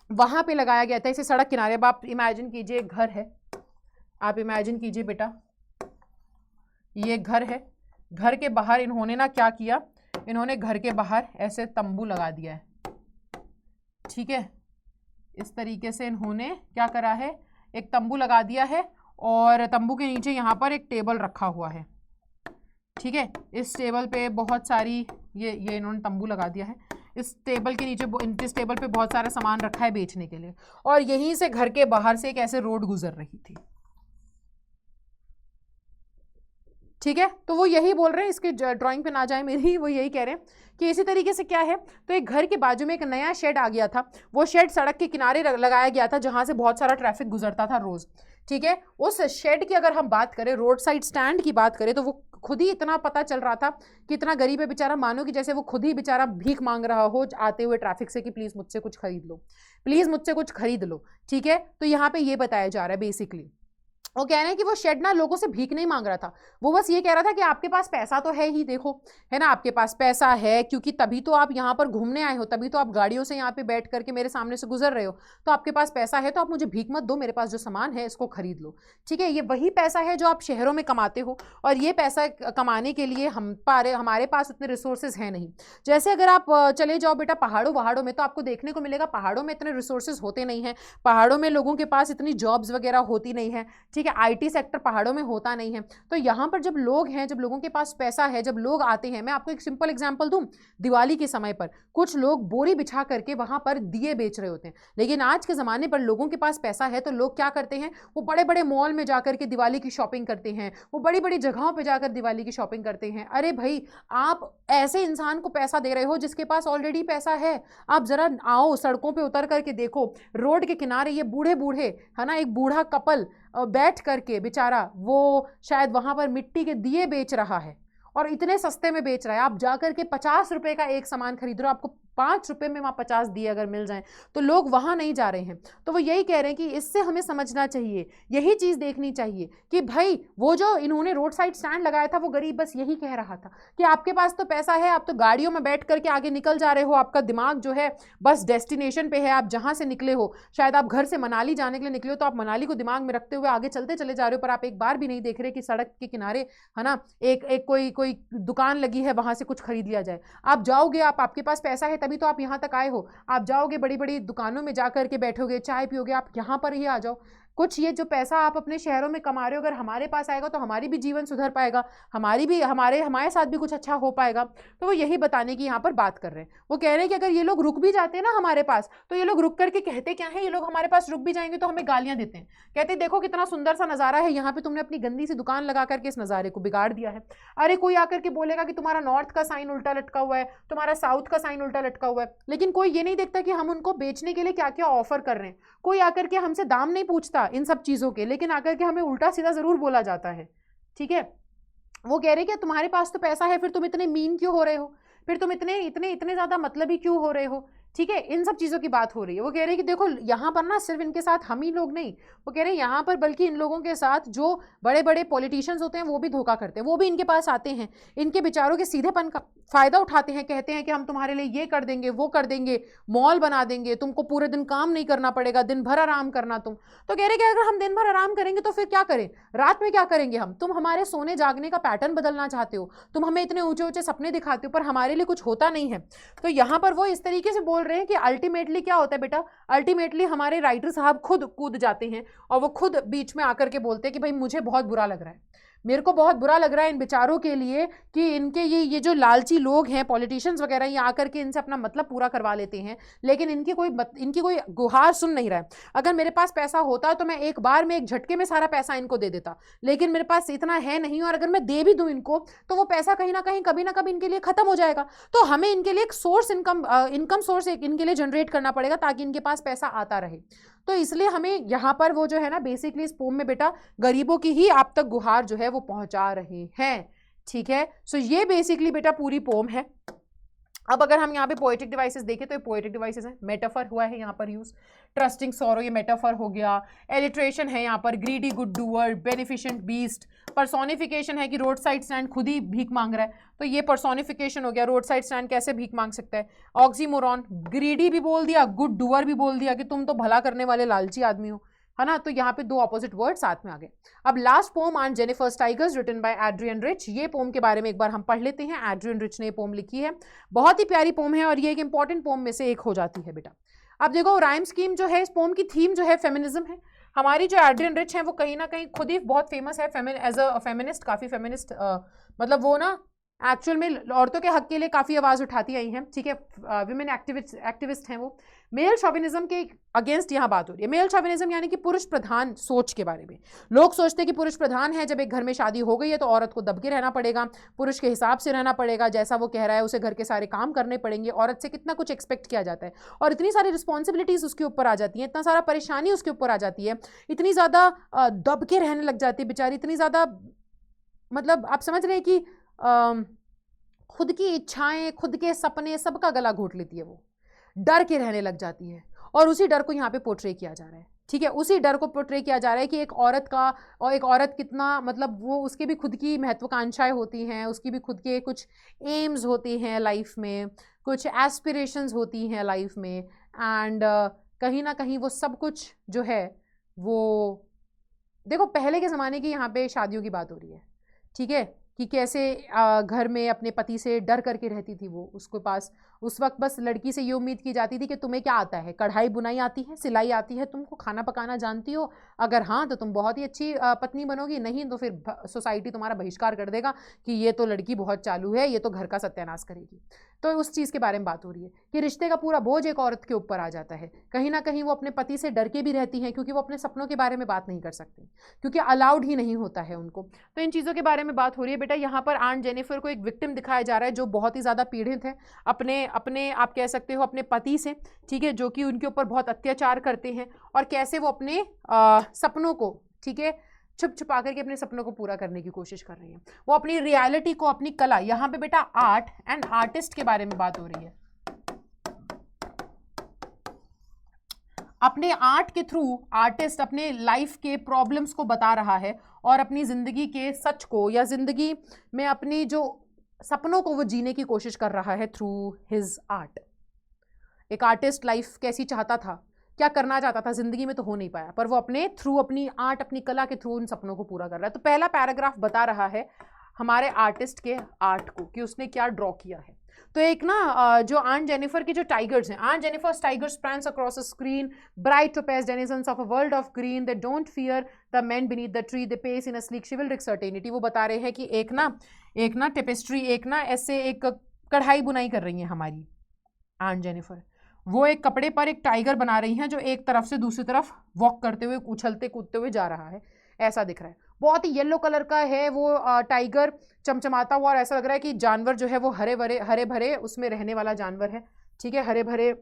वहां पे लगाया गया था, इसे सड़क किनारे। अब आप इमेजिन कीजिए एक घर है, आप इमेजिन कीजिए बेटा, ये घर है, घर के बाहर इन्होंने ना क्या किया, इन्होंने घर के बाहर ऐसे तंबू लगा दिया है, ठीक है, इस तरीके से इन्होंने क्या करा है, एक तंबू लगा दिया है और तंबू के नीचे यहाँ पर एक टेबल रखा हुआ है, ठीक है। इस टेबल पे बहुत सारी ये इन्होंने तंबू लगा दिया है, इस टेबल के नीचे, इस टेबल पे बहुत सारा सामान रखा है बेचने के लिए, और यहीं से घर के बाहर से एक ऐसे रोड गुजर रही थी, ठीक है। तो वो यही बोल रहे हैं, इसके ड्राइंग पे ना जाए मेरी, वो यही कह रहे हैं कि इसी तरीके से क्या है, तो एक घर के बाजू में एक नया शेड आ गया था, वो शेड सड़क के किनारे लगाया गया था जहां से बहुत सारा ट्रैफिक गुजरता था रोज, ठीक है। उस शेड की अगर हम बात करें, रोड साइड स्टैंड की बात करें, तो वो खुद ही इतना पता चल रहा था कि इतना गरीब है बेचारा, मानो कि जैसे वो खुद ही बेचारा भीख मांग रहा हो आते हुए ट्रैफिक से कि प्लीज मुझसे कुछ खरीद लो, प्लीज मुझसे कुछ खरीद लो, ठीक है। तो यहाँ पे ये बताया जा रहा है बेसिकली, वो कह रहे हैं कि वो शेड ना लोगों से भीख नहीं मांग रहा था, वो बस ये कह रहा था कि आपके पास पैसा तो है ही, देखो है ना, आपके पास पैसा है, क्योंकि तभी तो आप यहाँ पर घूमने आए हो, तभी तो आप गाड़ियों से यहाँ पे बैठ करके मेरे सामने से गुजर रहे हो, तो आपके पास पैसा है, तो आप मुझे भीख मत दो, मेरे पास जो सामान है इसको खरीद लो, ठीक है। ये वही पैसा है जो आप शहरों में कमाते हो, और ये पैसा कमाने के लिए हमारे पास उतने रिसोर्सेज हैं नहीं। जैसे अगर आप चले जाओ बेटा पहाड़ों में, तो आपको देखने को मिलेगा पहाड़ों में इतने रिसोर्सेज होते नहीं हैं, पहाड़ों में लोगों के पास इतनी जॉब्स वगैरह होती नहीं है, ठीक है, आईटी सेक्टर पहाड़ों में होता नहीं है। तो यहाँ पर जब लोग हैं, जब लोगों के पास पैसा है, जब लोग आते हैं, मैं आपको एक सिंपल एग्जांपल दूं, दिवाली के समय पर कुछ लोग बोरी बिछा करके वहां पर दिए बेच रहे होते हैं। लेकिन आज के ज़माने पर लोगों के पास पैसा है तो लोग क्या करते हैं, वो बड़े बड़े मॉल में जाकर के दिवाली की शॉपिंग करते हैं, वो बड़ी बड़ी जगहों पर जाकर दिवाली की शॉपिंग करते हैं। अरे भाई, आप ऐसे इंसान को पैसा दे रहे हो जिसके पास ऑलरेडी पैसा है। आप जरा आओ, सड़कों पर उतर करके देखो, रोड के किनारे ये बूढ़े बूढ़े, है ना, एक बूढ़ा कपल बैठ करके बेचारा वो शायद वहां पर मिट्टी के दिए बेच रहा है और इतने सस्ते में बेच रहा है। आप जाकर के 50 रुपए का एक सामान खरीद रहे हो, आपको 5 रुपए में वहां 50 दिए अगर मिल जाए, तो लोग वहां नहीं जा रहे हैं। तो वो यही कह रहे हैं कि इससे हमें समझना चाहिए, यही चीज देखनी चाहिए कि भाई वो जो इन्होंने रोड साइड स्टैंड लगाया था वो गरीब बस यही कह रहा था कि आपके पास तो पैसा है, आप तो गाड़ियों में बैठ करके आगे निकल जा रहे हो, आपका दिमाग जो है बस डेस्टिनेशन पे है, आप जहां से निकले हो, शायद आप घर से मनाली जाने के लिए निकले हो तो आप मनाली को दिमाग में रखते हुए आगे चलते चले जा रहे हो, पर आप एक बार भी नहीं देख रहे कि सड़क के किनारे, है ना, एक कोई दुकान लगी है, वहां से कुछ खरीद लिया जाए। आप जाओगे, आपके पास पैसा है तभी तो आप यहां तक आए हो। आप जाओगे बड़ी बड़ी दुकानों में जाकर के बैठोगे, चाय पियोगे, आप यहां पर ही आ जाओ। कुछ ये जो पैसा आप अपने शहरों में कमा रहे हो अगर हमारे पास आएगा तो हमारी भी जीवन सुधर पाएगा, हमारे साथ भी कुछ अच्छा हो पाएगा। तो वो यही बताने की यहाँ पर बात कर रहे हैं। वो कह रहे हैं कि अगर ये लोग रुक भी जाते हैं ना हमारे पास, तो ये लोग रुक करके कहते क्या है, ये लोग हमारे पास रुक भी जाएंगे तो हमें गालियां देते हैं, कहते देखो कितना सुंदर सा नजारा है, यहाँ पे तुमने अपनी गंदी सी दुकान लगा करके इस नजारे को बिगाड़ दिया है। अरे कोई आकर के बोलेगा कि तुम्हारा नॉर्थ का साइन उल्टा लटका हुआ है, तुम्हारा साउथ का साइन उल्टा लटका हुआ है, लेकिन कोई ये नहीं देखता कि हम उनको बेचने के लिए क्या क्या ऑफर कर रहे हैं। कोई आकर के हमसे दाम नहीं पूछता इन सब चीजों के, लेकिन आकर के हमें उल्टा सीधा जरूर बोला जाता है। ठीक है, वो कह रहे कि तुम्हारे पास तो पैसा है, फिर तुम इतने मीन क्यों हो रहे हो, फिर तुम इतने इतने इतने ज्यादा मतलबी क्यों हो रहे हो। ठीक है, इन सब चीजों की बात हो रही है। वो कह रहे हैं कि देखो यहाँ पर ना सिर्फ इनके साथ हम ही लोग नहीं, वो कह रहे हैं यहाँ पर बल्कि इन लोगों के साथ जो बड़े बड़े पॉलिटिशियंस होते हैं वो भी धोखा करते हैं, वो भी इनके पास आते हैं, इनके विचारों के सीधेपन का फायदा उठाते हैं, कहते हैं कि हम तुम्हारे लिए ये कर देंगे, वो कर देंगे, मॉल बना देंगे, तुमको पूरे दिन काम नहीं करना पड़ेगा, दिन भर आराम करना तुम। तो कह रहे कि अगर हम दिन भर आराम करेंगे तो फिर क्या करें, रात में क्या करेंगे हम, तुम हमारे सोने जागने का पैटर्न बदलना चाहते हो, तुम हमें इतने ऊंचे ऊंचे सपने दिखाते हो पर हमारे लिए कुछ होता नहीं है। तो यहाँ पर वो इस तरीके से बोल रहे हैं कि अल्टीमेटली क्या होता है बेटा, अल्टीमेटली हमारे राइटर साहब खुद कूद जाते हैं और वो खुद बीच में आकर के बोलते हैं कि भाई मुझे बहुत बुरा लग रहा है, मेरे को बहुत बुरा लग रहा है इन बेचारों के लिए कि इनके ये जो लालची लोग हैं, पॉलिटिशियंस वगैरह, ये आकर के इनसे अपना मतलब पूरा करवा लेते हैं, लेकिन इनकी कोई गुहार सुन नहीं रहा है। अगर मेरे पास पैसा होता तो मैं एक बार में एक झटके में सारा पैसा इनको दे देता, लेकिन मेरे पास इतना है नहीं, और अगर मैं दे भी दूं इनको तो वो पैसा कहीं ना कहीं कभी ना कभी इनके लिए खत्म हो जाएगा। तो हमें इनके लिए एक सोर्स इनकम सोर्स इनके लिए जनरेट करना पड़ेगा ताकि इनके पास पैसा आता रहे। तो इसलिए हमें यहाँ पर वो जो है ना बेसिकली इस पोम में बेटा गरीबों की ही आप तक गुहार जो है वो पहुंचा रहे हैं। ठीक है, सो ये बेसिकली बेटा पूरी पोम है। अब अगर हम यहाँ पे पोएटिक डिवाइसेस देखें तो ये पोएटिक डिवाइसेस हैं, मेटाफर हुआ है यहाँ पर यूज, ट्रस्टिंग सॉरो ये मेटाफर हो गया, एलिट्रेशन है यहाँ पर, greedy good doer, beneficent beast, personification है कि रोड साइड स्टैंड खुद ही भीख मांग रहा है, तो ये पर्सोनिफिकेशन हो गया, रोड साइड स्टैंड कैसे भीख मांग सकता है। ऑक्सीमोरॉन, ग्रीडी भी बोल दिया, गुड डूअर भी बोल दिया कि तुम तो भला करने वाले लालची आदमी हो, है ना। तो यहाँ पे दो ऑपोजिट वर्ड साथ में आ गए। अब last poem on Jennifer tigers written by Adrienne Rich, ये पोम के बारे में एक बार हम पढ़ लेते हैं। एड्रियन रिच ने ये पोम लिखी है, बहुत ही प्यारी पोम है और ये एक इंपॉर्टेंट पोम में से एक हो जाती है बेटा। अब देखो राइम स्कीम जो है, इस पोम की थीम जो है फेमिनिज्म है। हमारी जो एड्रियन रिच है वो कहीं ना कहीं खुद ही बहुत फेमस है एज अ फेमिनिस्ट, काफी फेमिनिस्ट, मतलब वो ना एक्चुअल में औरतों के हक के लिए काफी आवाज उठाती आई हैं। ठीक है, विमेन एक्टिविस्ट हैं वो। मेल शॉविनिज्म के अगेंस्ट यहाँ बात हो रही है। मेल शॉविनिज्म यानी कि पुरुष प्रधान सोच के बारे में। लोग सोचते हैं कि पुरुष प्रधान है, जब एक घर में शादी हो गई है तो औरत को दब के रहना पड़ेगा, पुरुष के हिसाब से रहना पड़ेगा, जैसा वो कह रहा है उसे घर के सारे काम करने पड़ेंगे। औरत से कितना कुछ एक्सपेक्ट किया जाता है और इतनी सारी रिस्पॉन्सिबिलिटीज उसके ऊपर आ जाती है, इतना सारा परेशानी उसके ऊपर आ जाती है, इतनी ज़्यादा दब के रहने लग जाती है बेचारी, इतनी ज़्यादा, मतलब आप समझ रहे हैं कि खुद की इच्छाएं, खुद के सपने सबका गला घोट लेती है, वो डर के रहने लग जाती है। और उसी डर को यहाँ पे पोर्ट्रे किया जा रहा है। ठीक है, उसी डर को पोर्ट्रे किया जा रहा है कि एक औरत का, और एक औरत कितना, मतलब वो उसकी भी खुद की महत्वाकांक्षाएं होती हैं, उसकी भी खुद के कुछ एम्स होती हैं लाइफ में, कुछ एस्पिरेशंस होती हैं लाइफ में, एंड कहीं ना कहीं वो सब कुछ जो है वो, देखो पहले के ज़माने की यहाँ पे शादियों की बात हो रही है। ठीक है, कि कैसे घर में अपने पति से डर करके रहती थी वो। उसके पास उस वक्त बस लड़की से ये उम्मीद की जाती थी कि तुम्हें क्या आता है, कढ़ाई बुनाई आती है, सिलाई आती है, तुमको खाना पकाना जानती हो, अगर हाँ तो तुम बहुत ही अच्छी पत्नी बनोगी, नहीं तो फिर सोसाइटी तुम्हारा बहिष्कार कर देगा कि ये तो लड़की बहुत चालू है, ये तो घर का सत्यानाश करेगी। तो उस चीज़ के बारे में बात हो रही है कि रिश्ते का पूरा बोझ एक औरत के ऊपर आ जाता है। कहीं ना कहीं वो अपने पति से डर के भी रहती हैं, क्योंकि वो अपने सपनों के बारे में बात नहीं कर सकती, क्योंकि अलाउड ही नहीं होता है उनको। तो इन चीज़ों के बारे में बात हो रही है बेटा। यहाँ पर आंट जेनिफर को एक विक्टिम दिखाया जा रहा है जो बहुत ही ज़्यादा पीड़ित है अपने अपने आप कह सकते हो अपने पति से, ठीक है, जो कि उनके ऊपर बहुत अत्याचार करते हैं, और कैसे वो अपने सपनों को, ठीक है, छुप छुपा करके अपने सपनों को पूरा करने की कोशिश कर रही है। वो अपनी रियलिटी को, अपनी कला, यहाँ पे बेटा आर्ट एंड आर्टिस्ट के बारे में बात हो रही है। अपने आर्ट के थ्रू आर्टिस्ट अपने लाइफ के प्रॉब्लम्स को बता रहा है और अपनी जिंदगी के सच को, या जिंदगी में अपनी जो सपनों को वो जीने की कोशिश कर रहा है थ्रू हिज आर्ट। एक आर्टिस्ट लाइफ कैसी चाहता था, क्या करना चाहता था जिंदगी में, तो हो नहीं पाया, पर वो अपने थ्रू, अपनी आर्ट, अपनी कला के थ्रू उन सपनों को पूरा कर रहा है। तो पहला पैराग्राफ बता रहा है हमारे आर्टिस्ट के आर्ट को कि उसने क्या ड्रॉ किया है। तो एक ना जो आंट जेनिफर के जो टाइगर्स हैं, aunt Jennifer's tigers prance across a screen, bright topaz denizens of a world of green, they don't fear the men beneath the tree, they pace in a sleek chivalric certainty। वो बता रहे हैं कि एक ना टेपेस्ट्री, एक ना ऐसे एक कढ़ाई बुनाई कर रही है हमारी आंट जेनिफर। वो एक कपड़े पर एक टाइगर बना रही हैं जो एक तरफ से दूसरी तरफ वॉक करते हुए, उछलते कूदते हुए जा रहा है, ऐसा दिख रहा है। बहुत ही येलो कलर का है वो टाइगर, चमचमाता हुआ, और ऐसा लग रहा है कि जानवर जो है वो हरे भरे उसमें रहने वाला जानवर है, ठीक है, हरे भरे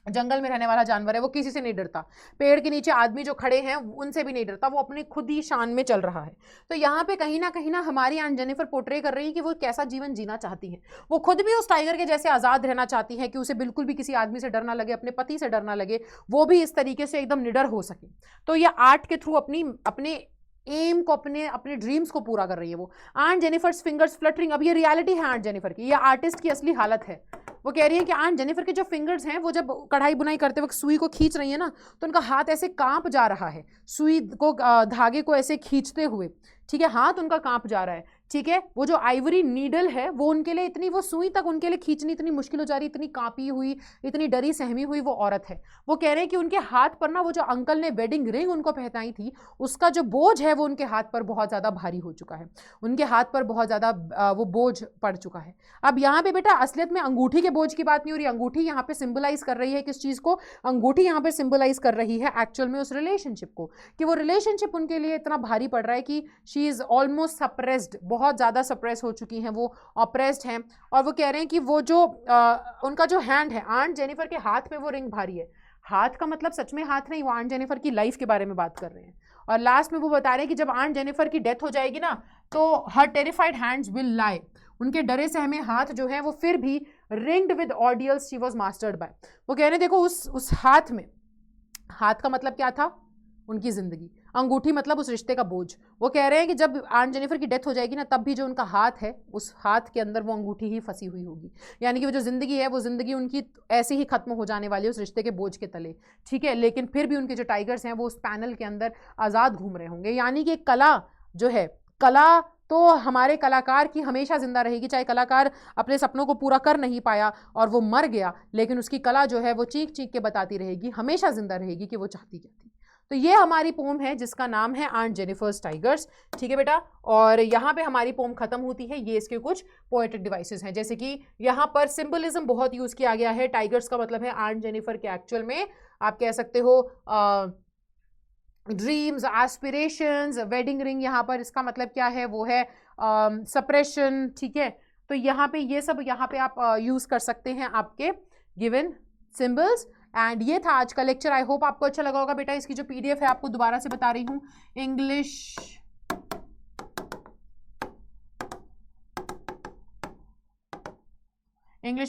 जंगल में रहने वाला जानवर है। वो किसी से नहीं डरता, पेड़ के नीचे आदमी जो खड़े हैं उनसे भी नहीं डरता, वो अपनी खुद ही शान में चल रहा है। तो यहाँ पे कहीं ना हमारी आंट जेनिफर पोर्ट्रे कर रही है कि वो कैसा जीवन जीना चाहती है। वो खुद भी उस टाइगर के जैसे आज़ाद रहना चाहती है कि उसे बिल्कुल भी किसी आदमी से डर ना लगे, अपने पति से डर ना लगे, वो भी इस तरीके से एकदम निडर हो सके। तो ये आर्ट के थ्रू अपने एम को, अपने ड्रीम्स को पूरा कर रही है वो। आंट जेनिफर्स फिंगर्स फ्लटरिंग, अब ये रियलिटी है आंट जेनिफर की, ये आर्टिस्ट की असली हालत है। वो कह रही है कि आंट जेनिफर के जो फिंगर्स हैं वो जब कढ़ाई बुनाई करते वक्त सुई को खींच रही है ना, तो उनका हाथ ऐसे कांप जा रहा है, सुई को धागे को ऐसे खींचते हुए, ठीक है, हाथ उनका कांप जा रहा है, ठीक है। वो जो आइवरी नीडल है वो उनके लिए इतनी, वो सुई तक उनके लिए खींचनी इतनी मुश्किल हो जा रही, इतनी कांपी हुई, इतनी डरी सहमी हुई वो औरत है। वो कह रहे हैं कि उनके हाथ पर ना वो जो अंकल ने वेडिंग रिंग उनको पहनाई थी, उसका जो बोझ है वो उनके हाथ पर बहुत ज़्यादा भारी हो चुका है, उनके हाथ पर बहुत ज़्यादा वो बोझ पड़ चुका है। अब यहाँ पे बेटा असलियत में अंगूठी के बोझ की बात नहीं हो रही, अंगूठी यहाँ पे सिंबलाइज कर रही है किस चीज़ को, अंगूठी यहाँ पे सिंबलाइज कर रही है एक्चुअल में उस रिलेशनशिप को, कि वो रिलेशनशिप उनके लिए इतना भारी पड़ रहा है कि शी इज़ ऑलमोस्ट सप्रेस्ड, बहुत ज़्यादा सप्रेस हो चुकी हैं, वो ऑप्रेस्ड हैं। और वो कह रहे हैं कि वो जो उनका जो हैंड है, आंट जेनिफर के हाथ में वो रिंग भारी है। हाथ का मतलब सच में हाथ नहीं, वो आंट जेनिफर की लाइफ के बारे में बात कर रहे हैं। और लास्ट में वो बता रहे हैं कि जब आंट जेनिफर की डेथ हो जाएगी ना, तो her terrified hands will lie, उनके डरे सहमे हाथ जो है वो फिर भी ringed with ordeals she was mastered by. वो कह रहे हैं देखो उस हाथ में, हाथ का मतलब क्या था, उनकी जिंदगी, अंगूठी मतलब उस रिश्ते का बोझ। वो कह रहे हैं कि जब आंट जेनिफर की डेथ हो जाएगी ना, तब भी जो उनका हाथ है, उस हाथ के अंदर वो अंगूठी ही फंसी हुई होगी, यानी कि वो जो जिंदगी है वो जिंदगी उनकी ऐसे ही खत्म हो जाने वाली है उस रिश्ते के बोझ के तले, ठीक है। लेकिन फिर भी उनके जो टाइगर्स हैं वो उस पैनल के अंदर आज़ाद घूम रहे होंगे। यानी कि कला जो है, कला तो हमारे कलाकार की हमेशा जिंदा रहेगी, चाहे कलाकार अपने सपनों को पूरा कर नहीं पाया और वो मर गया, लेकिन उसकी कला जो है वो चीख चीख के बताती रहेगी, हमेशा जिंदा रहेगी कि वो चाहती क्या थी। तो ये हमारी पोम है जिसका नाम है आंट जेनिफर्स टाइगर्स, ठीक है बेटा। और यहाँ पे हमारी पोम खत्म होती है। ये इसके कुछ पोएटिक डिवाइसेस हैं, जैसे कि यहाँ पर सिंबलिज्म बहुत यूज किया गया है। टाइगर्स का मतलब है आंट जेनिफर के एक्चुअल में आप कह सकते हो ड्रीम्स, एस्पिरेशंस, वेडिंग रिंग, यहाँ पर इसका मतलब क्या है, वो है सप्रेशन, ठीक है। तो यहाँ पे ये सब यहाँ पे आप यूज कर सकते हैं आपके गिवन सिंबल्स। एंड ये था आज का लेक्चर। आई होप आपको अच्छा लगा होगा बेटा। इसकी जो पीडीएफ है आपको दोबारा से बता रही हूँ, English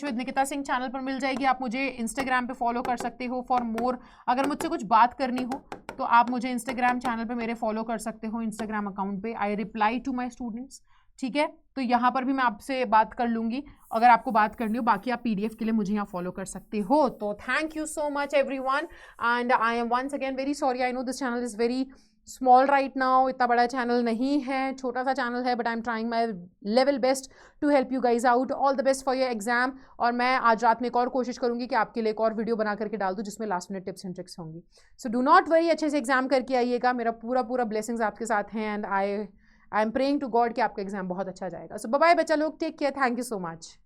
with Nikita Singh channel पर मिल जाएगी। आप मुझे इंस्टाग्राम पे फॉलो कर सकते हो फॉर मोर। अगर मुझसे कुछ बात करनी हो तो आप मुझे इंस्टाग्राम चैनल पे मेरे फॉलो कर सकते हो, इंस्टाग्राम अकाउंट पे। I reply to my students, ठीक है। तो यहाँ पर भी मैं आपसे बात कर लूँगी अगर आपको बात करनी हो। बाकी आप पीडीएफ के लिए मुझे यहाँ फॉलो कर सकते हो। तो thank you so much everyone, and I am once again very sorry. I know this channel is very small right now, इतना बड़ा चैनल नहीं है, छोटा सा चैनल है, but I am trying my level best to help you guys out. All the best for your exam. और मैं आज रात में एक और कोशिश करूंगी कि आपके लिए एक और वीडियो बना करके डाल दूँ जिसमें last minute tips and tricks होंगी। सो डू नॉट वरी, अच्छे से एग्जाम करके आइएगा। मेरा पूरा ब्लेसिंग्स आपके साथ हैं and I am praying to God कि आपका एग्जाम बहुत अच्छा जाएगा। सो बाय बच्चा लोग, take care, thank you so much.